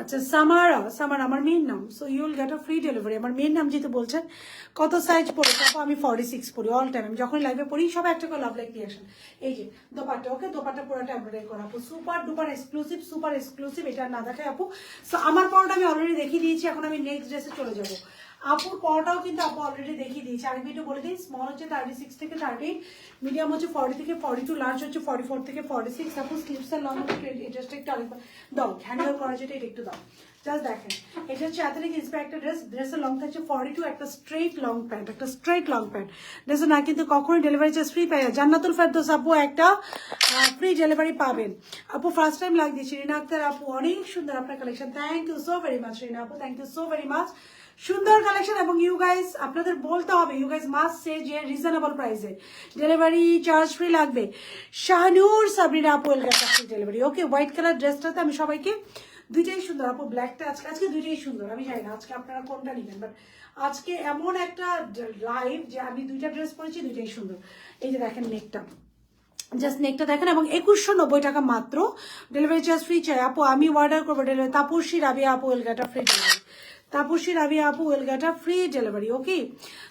আচ্ছা সামারা, সামারা আমার মেয়ের নাম। So you will get a free delivery. আমার মেয়ের নাম যেহেতু বলছেন, কত সাইজ পড়ে আপু? আমি 46 পড়ি অল টাইম। আমি যখন লাইভে পড়ি সব একটা করে লাভ লাইক রিয়াকশন। এই যে দোপাট্টা, ওকে দোপাট্টা পুরোটা এমব্রয়ডারি করা আপু, super duper exclusive, super exclusive. এটা না দেখায় আপু। সো আমার পরোটা আমি অলরেডি দেখিয়ে দিয়েছি, এখন আমি নেক্সট ড্রেসে চলে যাবো। আপুর পরটাও কিন্তু আপু অলরেডি দেখিয়ে দিয়েছি। আরেকবার একটু বলে দিই, স্মল হচ্ছে 36 থেকে 38, মিডিয়াম হচ্ছে 40 থেকে 42, লার্জ হচ্ছে 44 থেকে 46। আপু স্লিভসের লং হচ্ছে ড্রেসটা একটু আরেকবার দাও, হ্যান্ডেল করা যেটা এটা একটু দাও। জাস্ট দেখেন এটা হচ্ছে অ্যাথলেটিক ইন্সপায়ার একটা ড্রেস। ড্রেসের লং থাকছে 42, একটা স্ট্রেট লং প্যান্ট, একটা স্ট্রেট লং প্যান্ট। ড্রেসের না কিন্তু কখনোই ডেলিভারি চার্জ ফ্রি পাই না। জান্নাতুল ফেরদৌস আপু একটা ফ্রি ডেলিভারি পাবেন। আপু ফার্স্ট টাইম লাইক দিচ্ছি। রিনা আক্তার আপু অনেক সুন্দর আপনার collection, thank you so very much Rina আপু, thank you so very much. সুন্দর কালেকশন। এবং ইউ গাইস আপনাদের বলতে হবে, ইউ গাইস মাস্ট সে যে রিজনেবল প্রাইসে ডেলিভারি চার্জ ফ্রি লাগবে। শাহনুর সাবরিনা আপু will get a free delivery, okay. White colour ড্রেসটাতে আমি সবাইকে, দুইটাই সুন্দর আপু, ব্ল্যাকটা আজকে আজকে দুইটাই সুন্দর। আমি জানি না আজকে আপনারা কোনটা নেবেন, বাট আজকে এমন একটা লাইভ যে আমি দুইটা ড্রেস পরেছি, দুইটাই সুন্দর। এই যে দেখেন নেকটা, জাস্ট নেকটা দেখেন। এবং 2190 টাকা মাত্র, ডেলিভারি চার্জ ফ্রি চাই আপু। আমি অর্ডার করবো ডেলিভারি। তাপসী রাবিয়া আপু will get a free delivery, Tapasi Rabia আপু will get a free delivery, okay.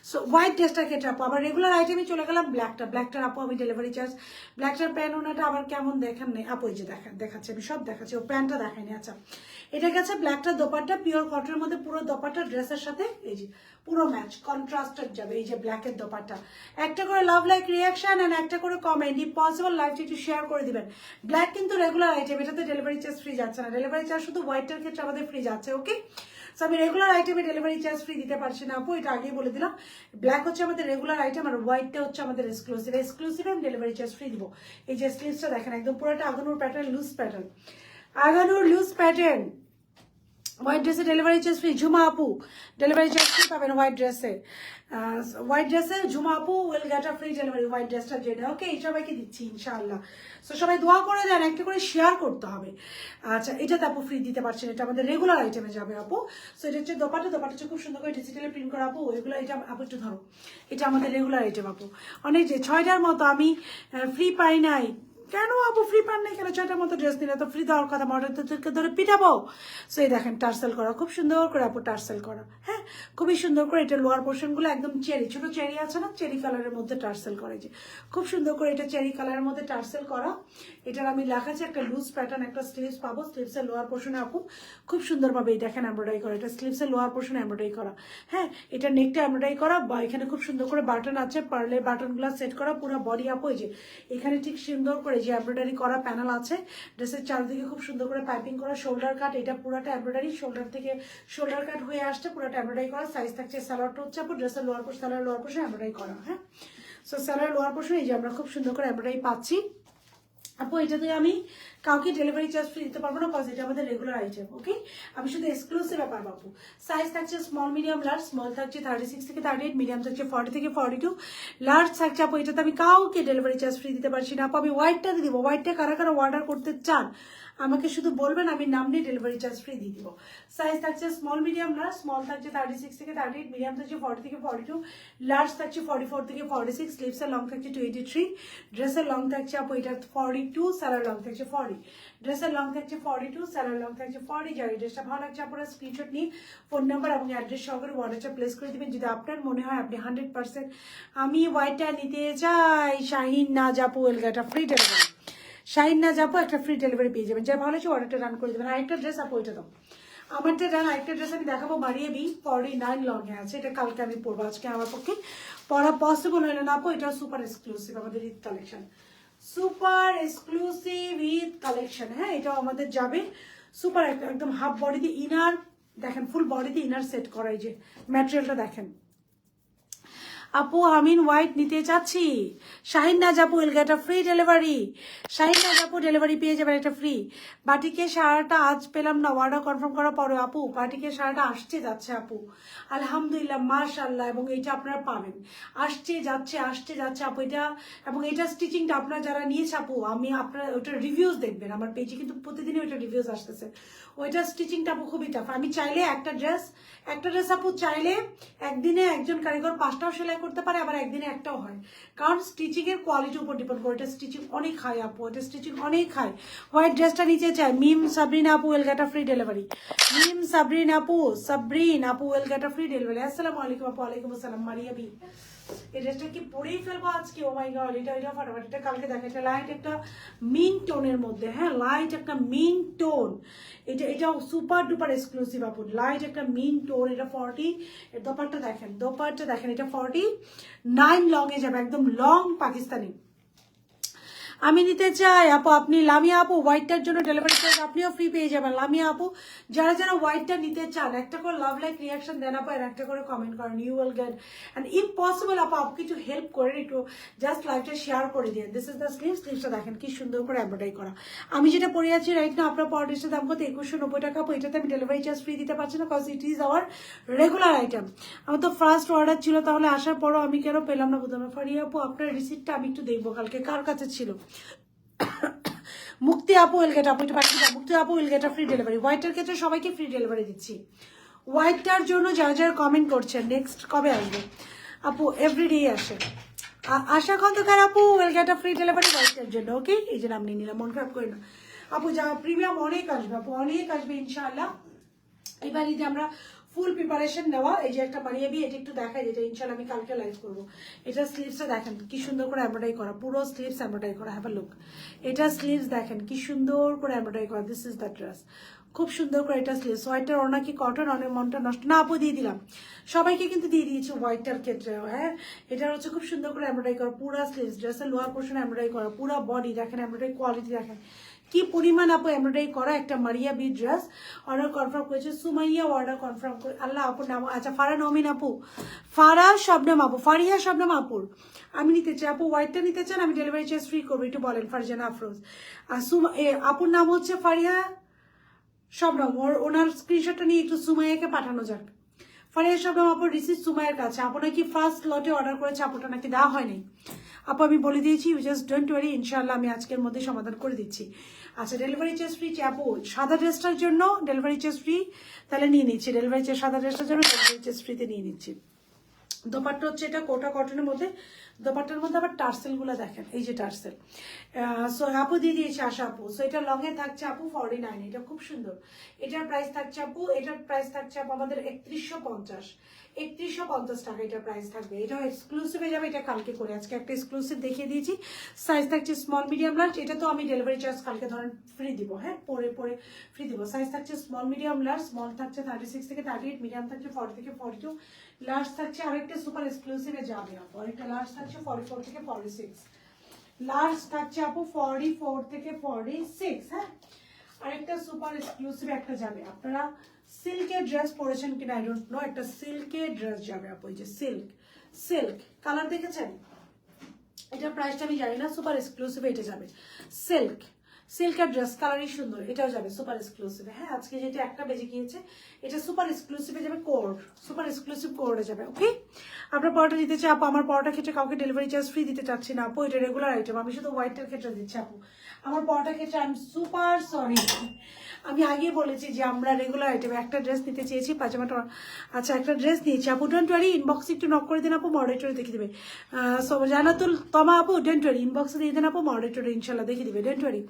So white ড্রেসটার ক্ষেত্রে আপু আবার রেগুলার আইটেমে চলে গেলাম। ব্ল্যাকটার আপু আমি ডেলিভারি চার্জ, ব্ল্যাকটার প্যান্ট ওনাটা আবার কেমন দেখেন নেই আপু, এই যে দেখাচ্ছে, আমি সব দেখাচ্ছি, ও প্যান্টটা দেখায়নি। আচ্ছা এটা গেছে ব্ল্যাকটার দোপাট্টা, পিওর কটনের মধ্যে পুরো দোপাট্টা ড্রেসের সাথে এই যে পুরো ম্যাচ কন্ট্রাস্টেড যাবে। এই যে ব্ল্যাকের দোপাট্টা, একটা করে লাভ লাইক রিয়াকশন এন্ড একটা করে কমেন্ট, ইফ পসিবল লাইভটা একটু শেয়ার করে দিবেন। ব্ল্যাক কিন্তু রেগুলার আইটেম, এটাতে ডেলিভারি চার্জ ফ্রি যাচ্ছে না। ডেলিভারি চার্জ শুধু হোয়াইটের ক্ষেত্রে আমাদের ফ্রি যাচ্ছে, ওকে। সো আমি রেগুলার আইটেমে ডেলিভারি চার্জ ফ্রি দিতে পারছি না আপু, এটা আগেই বলে দিলাম। ব্ল্যাক হচ্ছে আমাদের রেগুলার আইটেম, আর হোয়াইটটা হচ্ছে আমাদের এক্সক্লুসিভ। এক্সক্লুসিভ আমি ডেলিভারি চার্জ ফ্রি দিব। এই যে স্লিভসটা দেখেন, একদম পুরোটা আগানোর প্যাটার্ন, লুজ প্যাটার্ন, আগানোর লুজ প্যাটার্ন। হোয়াইট ড্রেসে ডেলিভারি চার্জ ফ্রি। ঝুমা আপু ডেলিভারি চার্জ ফ্রি পাবেন হোয়াইট ড্রেসে। হোয়াইট ড্রেসে ঝুমা আপু will get a free delivery, white ড্রেসটা যেটা, ওকে। এই সবাইকে দিচ্ছি ইনশাআল্লাহ। সো সবাই দোয়া করে দেন, একটা করে শেয়ার করতে হবে। আচ্ছা এটাতে আপু ফ্রি দিতে পারছেন, এটা আমাদের রেগুলার আইটেমে যাবে আপু। সো এটা হচ্ছে দোপাট্টা হচ্ছে খুব সুন্দর করে ডিজিটালে প্রিন্ট করা আপু, এগুলো এটা আপু একটু ধরো, এটা আমাদের রেগুলার আইটেম আপু। অনেক যে 6টার মতো আমি ফ্রি পাই নাই, কেন আপু ফ্রি পান নাই কেন? 6টার মতো ড্রেস নিলে তো ফ্রি দেওয়ার কথা, মডারদেরকে ধরে পিটাবো। সো এই দেখেন টার্সেল করা, খুব সুন্দর করে আপু টার্সেল করা, হ্যাঁ খুবই সুন্দর করে। এটা লোয়ার পোর্শনগুলো একদম চেরি, ছোট চেরি আছে না, চেরি কালারের মধ্যে টার্সেল করে, যে খুব সুন্দর করে এটা চেরি কালারের মধ্যে টার্সেল করা। এটার আমি লেখাচ্ছি একটা লুজ প্যাটার্ন, একটা স্লিভস পাবো, স্লিভসের লোয়ার পোর্শনে আপু খুব সুন্দরভাবে এই দেখেন এমব্রয়ডারি করা, এটা স্লিভসের লোয়ার পোর্শনে এমব্রয়ডারি করা, হ্যাঁ এটা নেকটা এমব্রয়ডারি করা, বা এখানে খুব সুন্দর করে বাটন আছে, পার্লের বাটনগুলো সেট করা, পুরো বডি আপু এই যে এখানে ঠিক সুন্দর করে যে এমব্রয়ডারি করা প্যানেল আছে, ড্রেসের চারদিকে খুব সুন্দর করে পাইপিং করা, শোল্ডার কাট, এটা পুরোটা এমব্রয়ডারি, শোল্ডার থেকে শোল্ডার কাট হয়ে আসছে, পুরোটা এমব্রয়ডারি করা, সাইজ থাকছে সালোয়ারটা হচ্ছে আপু ড্রেসের lower portion, salwar lower portion embroidery করা, হ্যাঁ সো সালোয়ার লোয়ার পোর্শন এই যে আমরা খুব সুন্দর করে এমব্রয়ডারি পাচ্ছি আপু। এটাতে আমি কাউকে ডেলিভারি চার্জ ফ্রি দিতে পারবো না, কজ এটা আমাদের রেগুলার আইটেম, ওকে আমি শুধু এক্সক্লুসিভ ব্যাপার পাবো। সাইজ থাকছে স্মল মিডিয়াম লার্জ, স্মল থাকছে 36 থেকে 38, মিডিয়াম থাকছে 40 থেকে 42, লার্জ থাকছে আপু এটাতে আমি কাউকে ডেলিভারি চার্জ ফ্রি দিতে পারছি না আপু। আমি হোয়াইটটা দিয়ে দিব, হোয়াইটটা কারা কারা অর্ডার করতে চান আমাকে শুধু বলবেন, আমি নাম নিয়ে ডেলিভারি চার্জ ফ্রি দিয়ে দিব। সাইজ থাকছে স্মল মিডিয়াম লার্জ, স্মল থাকছে 36 থেকে 38, মিডিয়াম থাকছে 40 থেকে 42, লার্জ থাকছে 44 থেকে 46, স্লিভসের লং থাকছে 23, ড্রেসের লং থাকছে আপু এটা 42, সালোয়ার লং থাকছে 40, ড্রেসের লং থাকছে 42, সালোয়ার লং থাকছে 40। যাই ড্রেসটা ভালো লাগছে আপনারা স্ক্রিনশট নিয়ে ফোন নাম্বার এবং অ্যাড্রেস সহকারে অর্ডারটা প্লেস করে দিবেন। যদি আপনার মনে হয় আপনি 100% আমি হোয়াইটটা নিতে চাই, শাহিন নাজ আপু এলগাটা ফ্রি ডেলিভারি, শাহিন নাজ আপু একটা ফ্রি ডেলিভারি পেয়ে যাবেন। যার ভালো লাগছে অর্ডারটা রান করে দেবেন। আরেকটা ড্রেস আপু এটা দাও, আমারটা ডান। আরেকটা ড্রেস আমি দেখাবো মারিয়ে বি 49 লংয়ে আছে, এটা কালকে আমি পরবো, আজকে আমার পক্ষে পরা পসিবল হলো না আপু। এটা সুপার এক্সক্লুসিভ আমাদের Eid collection, super exclusive Eid collection, হ্যাঁ এটাও আমাদের যাবে সুপার একদম হাফ বডিতে ইনার দেখেন, ফুল বডিতে ইনার সেট করাই, যে ম্যাটেরিয়ালটা দেখেন আপু। আমিন হোয়াইট নিতে চাচ্ছি, শাহিন নাজ আপু এলগাটা ফ্রি ডেলিভারি, শাহিন নাজ আপু ডেলিভারি পেয়ে যাবেন এটা ফ্রি। বাটিকের সারাটা আজ পেলাম না, অর্ডার কনফার্ম করার পরে আপু বাটিকের সারাটা আসছে যাচ্ছে আপু, আলহামদুলিল্লাহ মাশাআল্লাহ, এবং এইটা আপনারা পাবেন, আসছে যাচ্ছে আপু এটা। এবং এটা স্টিচিংটা আপনারা যারা নিয়েছে আপু, আমি আপনারা ওইটা রিভিউজ দেখবেন আমার পেজে, কিন্তু প্রতিদিনই ওইটা রিভিউজ আসতেছে, ওইটা স্টিচিংটা আপু খুবই টাফ। আমি চাইলে একটা ড্রেস আপু চাইলে একদিনে একজন কারিগর 5টাও সেলাই করতে পারে, আবার একদিনে একটাও হয়, কারণ স্টিচিং এর কোয়ালিটির উপর ডিপেন্ড করে, এটা স্টিচিং অনেক হাই আপু, এটা স্টিচিং অনেক হাই। হোয়াইট ড্রেসটা নিচে চাই মিম সাবরিন আপু এলগাটা ফ্রি ডেলিভারি, মিম সাবরিন আপু এলগাটা ফ্রি ডেলিভারি। আসসালামু আলাইকুম আপু। ওয়ালাইকুম আসসালাম মারিয়া বি। এই ড্রেসটা কি পরেই ফেলবো আজকে? ও মাই গড, এটা ফাটাফাটি, এটা কালকে দেখা, এটা লাইট একটা মিন টোনের মধ্যে, হ্যাঁ লাইট একটা মিন টোন, এটাও সুপার ডুপার এক্সক্লুসিভ আপু, লাইট একটা মিন টোন, এটা 40, এর দোপাট্টা দেখেন, এটা 49 লং এ যাবে, একদম লং পাকিস্তানি। আমি নিতে চাই আপু, আপনি লামিয়া আপু হোয়াইটটার জন্য ডেলিভারি চার্জ আপনিও ফ্রি পেয়ে যাবেন। লামিয়া আপু যারা যারা হোয়াইটটা নিতে চান একটা করে লাভ লাইক রিয়াকশন দেন আপু, আর একটা করে কমেন্ট করেন, you will get and impossible আপু, আপু কিছু হেল্প করেন, একটু জাস্ট লাইভটা শেয়ার করে দিন। দিস ইজ দ্য স্লিভসটা দেখেন কি সুন্দর করে এমব্রয়ডারি করা। আমি যেটা পরে আছি রাইট না, আপনার পার ড্রেসের দাম কত? 2190 টাকা আপু। এটাতে আমি ডেলিভারি চার্জ ফ্রি দিতে পারছি না, cause it is our regular item. আমার তো ফার্স্ট অর্ডার ছিল, তাহলে আসার পরও আমি কেন পেলাম না বুঝলাম না। ফারিয়া আপু আপনার রিসিপ্টটা আমি একটু দেখবো কালকে কার কাছে ছিল। মুক্তি আপু উইলগেট আপু, এটা পাঠিয়ে দাও। মুক্তি আপু উইলগেট ফ্রি ডেলিভারি। হোয়াইটের ক্ষেত্রে সবাইকে ফ্রি ডেলিভারি দিচ্ছি। হোয়াইটটার জন্য যারা যারা কমেন্ট করছেন নেক্সট কবে আসবে আপু? এভরিডে আসে। আশা খন্দকার আপু উইলগেট ফ্রি ডেলিভারি হোয়াইটের জন্য, ওকে এই যে নাম নিয়ে নিলাম, মন খারাপ করে না আপু। যা প্রিমিয়াম অনেক আসবে আপু, অনেক আসবে ইনশাআল্লাহ। এবার এই যে আমরা ফুল প্রিপারেশন নেওয়া, এই যে একটা মারিয়ে বি, এটা একটু দেখাই, যেটা ইনশাআল্লাহ আমি কালকে লাইভ করবো। এটা স্লিভসটা দেখেন কি সুন্দর করে এমব্রয়ডারি করা, পুরো স্লিভস এমব্রয়ডারি করা, হ্যাভ আ লুক। এটা স্লিভস দেখেন কি সুন্দর করে এমব্রয়ডারি করা, দিস ইজ দ্য ড্রেস, খুব সুন্দর করে এটা স্লিভস। হোয়াইটটার ওনা কি কটন, অনেক মনটা নষ্ট না আপু, দিয়ে দিলাম সবাইকে, কিন্তু দিয়ে দিয়েছি হোয়াইটটার ক্ষেত্রে, হ্যাঁ এটা হচ্ছে খুব সুন্দর করে এমব্রয়ডারি করা, পুরো স্লিভস, ড্রেসের লোয়ার পোর্শন এমব্রয়ডারি করা, পুরো বডি দেখেন এমব্রয়ডারি কোয়ালিটি দেখেন কি পরিমাণ আপু এমব্রয়ডারি করা। একটা Maria B dress order confirm করেছে, সুমাইয়া অর্ডার কনফার্ম করে, আল্লাহ আপুর নাম, আচ্ছা ফারা নমিন আপু, ফারা শবনম আপু, ফারিয়া শবনম আপুর আমি নিতে চাই আপু। হোয়াইটটা নিতে চান আমি ডেলিভারি চার্জ ফ্রি করবো, একটু বলেন ফারজানা আফরোজ। আর আপুর নাম হচ্ছে ফারিয়া শবনম, ওনার স্ক্রিনশটটা নিয়ে একটু সুমাইয়াকে পাঠানো যাক। ফারিয়া শবনম আপুর রিসিভ সুমাইয়ের কাছে, আপু নাকি ফার্স্ট লটে অর্ডার করেছে, আপুটা নাকি দেওয়া হয়নি আপু, আমি বলে দিয়েছি, জাস্ট ডোন্ট ওয়ারি, ইনশাআল্লাহ আমি আজকের মধ্যে সমাধান করে দিচ্ছি। আচ্ছা ডেলিভারি চার্জ ফ্রি আপু, সাদা ড্রেসটার জন্য ডেলিভারি চার্জ ফ্রি, তাহলে নিয়ে নিচ্ছি ডেলিভারি চার্জ, সাদা ড্রেসটার জন্য ডেলিভারি চার্জ ফ্রিতে নিয়ে নিচ্ছি। দোপাট্টা হচ্ছে এটা কোটা কটনের মধ্যে, দোপাট্টার মধ্যে আবার টার্সেল গুলো দেখেন, এই যে টার্সেল। সো আপু দিয়ে দিয়েছে আশা আপু। সো এটা লং এ থাকছে আপু 49, এটা খুব সুন্দর। এটার প্রাইস থাকছে আপু, এটার প্রাইস থাকছে আপু আমাদের 3150, 3150 টাকা এটার প্রাইস থাকবে। এটাও এক্সক্লুসিভ হয়ে যাবে, এটা কালকে করে, আজকে একটা এক্সক্লুসিভ দেখিয়ে দিয়েছি। সাইজ থাকছে স্মল মিডিয়াম লার্জ, এটা তো আমি ডেলিভারি চার্জ কালকে ধরেন ফ্রি দিব, হ্যাঁ পরে পরে ফ্রি দিব। সাইজ থাকছে স্মল মিডিয়াম লার্জ, স্মল থাকছে 36 থেকে 38, মিডিয়াম থাকছে 40 থেকে 42, লার্জ থাকছে আরেকটা সুপার এক্সক্লুসিভে যাবে আপু, আরেকটা লার্জ থাকছে 44 থেকে 46, লার্জ থাকছে আপু 44 থেকে 46, হ্যাঁ আরেকটা সুপার এক্সক্লুসিভ একটা যাবে। আপনারা সিল্কের ড্রেস পরেছেন কিনা আই ডোন্ট নো, একটা সিল্কের ড্রেস যাবে আপু, এই যে সিল্ক, সিল্ক কালার দেখেছেন, এটার প্রাইসটা আমি জানি না, সুপার এক্সক্লুসিভে এটা যাবে সিল্ক, সিল্কের ড্রেস কালারই সুন্দর, এটাও যাবে সুপার এক্সক্লুসিভে। হ্যাঁ আজকে যেটা একটা বেজে গিয়েছে, এটা সুপার এক্সক্লুসিভে যাবে, কোড সুপার এক্সক্লুসিভ কোডে যাবে। ওকে, আপনার পরোটা দিতে চাই আপু, আমার পরোটার ক্ষেত্রে কাউকে ডেলিভারি চার্জ ফ্রি দিতে চাচ্ছি না আপু, এটা রেগুলার আইটেম, আমি শুধু হোয়াইটের ক্ষেত্রে দিচ্ছি আপু। আমার পরোটার ক্ষেত্রে আই এম সুপার সরি, আমি আগে বলেছি যে আমরা রেগুলার আইটেম একটা ড্রেস নিতে চেয়েছি, পাজামাটা আচ্ছা একটা ড্রেস নিয়েছি আপু, ডোন্ট ওয়ারি, ইনবক্সে একটু নক করে দেন আপু, মডারেটরে দেখে দিবে। জানাতুল তমা আপু ডোন্ট ওয়ারি, ইনবক্সে দিয়ে দেন আপু, মডারেটরে ইনশাল্লাহ দেখে দিবে, ডোন্ট ওয়ারি।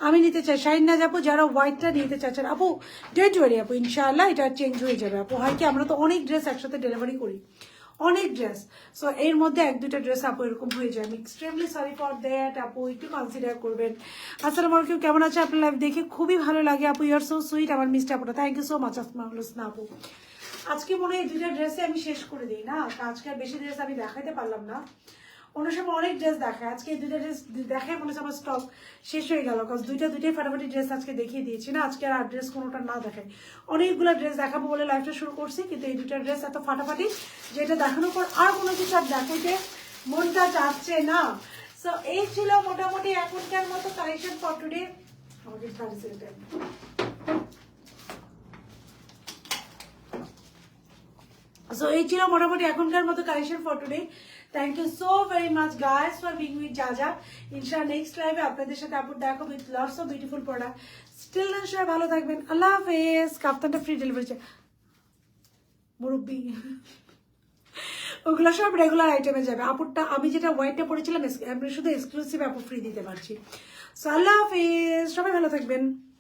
আমি নিতে চাই শাইন না যাবো, যারা হোয়াইটটা নিতে চাচ্ছেন আপু ডোন্ট ওয়ারি আপু, ইনশাল্লাহ এটা চেঞ্জ হয়ে যাবে আপু। হয় কি আমরা তো অনেক ড্রেস একসাথে ডেলিভারি করি, অনেক ড্রেস, সো এর মধ্যে এক দুইটা ড্রেস আপু এরকম হয়ে যায়, আমি এক্সট্রিমলি সরি ফর দ্যাট আপু, একটু কনসিডার করবেন। আসসালামু আলাইকুম, কেমন আছে আপনার লাইভ দেখে খুবই ভালো লাগে আপু, ইউ আর সো সুইট আমার মিস্টার আপুটা, thank you so much Asmaul Husna আপু। আজকে মনে হয় এই দুইটা ড্রেসে আমি শেষ করে দিই না, আজকে আর বেশি ড্রেস আমি দেখাতে পারলাম না, অন্য সময় অনেক ড্রেস দেখায়, আজকে এই দুইটা ড্রেস দেখায় মনে হচ্ছে আমার স্টক শেষ হয়ে গেল, কজ দুইটাই ফাটাফাটি ড্রেস আজকে দেখিয়ে দিয়েছি না, আজকে আর ড্রেস কোনোটা না দেখায়, অনেকগুলো ড্রেস দেখাবো বলে লাইভটা শুরু করছি, কিন্তু এই দুইটা ড্রেস এত ফাটাফাটি যেটা দেখানোর পর আর কোনো কিছু আর দেখাইতে মনটা চাচ্ছে না। সো এই ছিল মোটামুটি এখনকার মতো কালেকশন ফর টুডে। আমাদের সো এই ছিল মোটামুটি এখনকার মতো collection for today. Thank you so very much guys for being with Jaja. ইনশাআল্লাহ নেক্সট লাইভে আপনাদের সাথে আপুর দেখো with lots of beautiful product. Still না সবাই ভালো থাকবেন, আল্লাহ হাফেজ। কাপ্তানটা ফ্রি ডেলিভারি চাই মুরব্বি, ওগুলো সব রেগুলার আইটেমে যাবে। আপুরটা আমি যেটা হোয়াইটটা পড়েছিলাম আমি শুধু এক্সক্লুসিভ আপু ফ্রি দিতে পারছি। সো আল্লাহ হাফেজ, সবাই ভালো থাকবেন।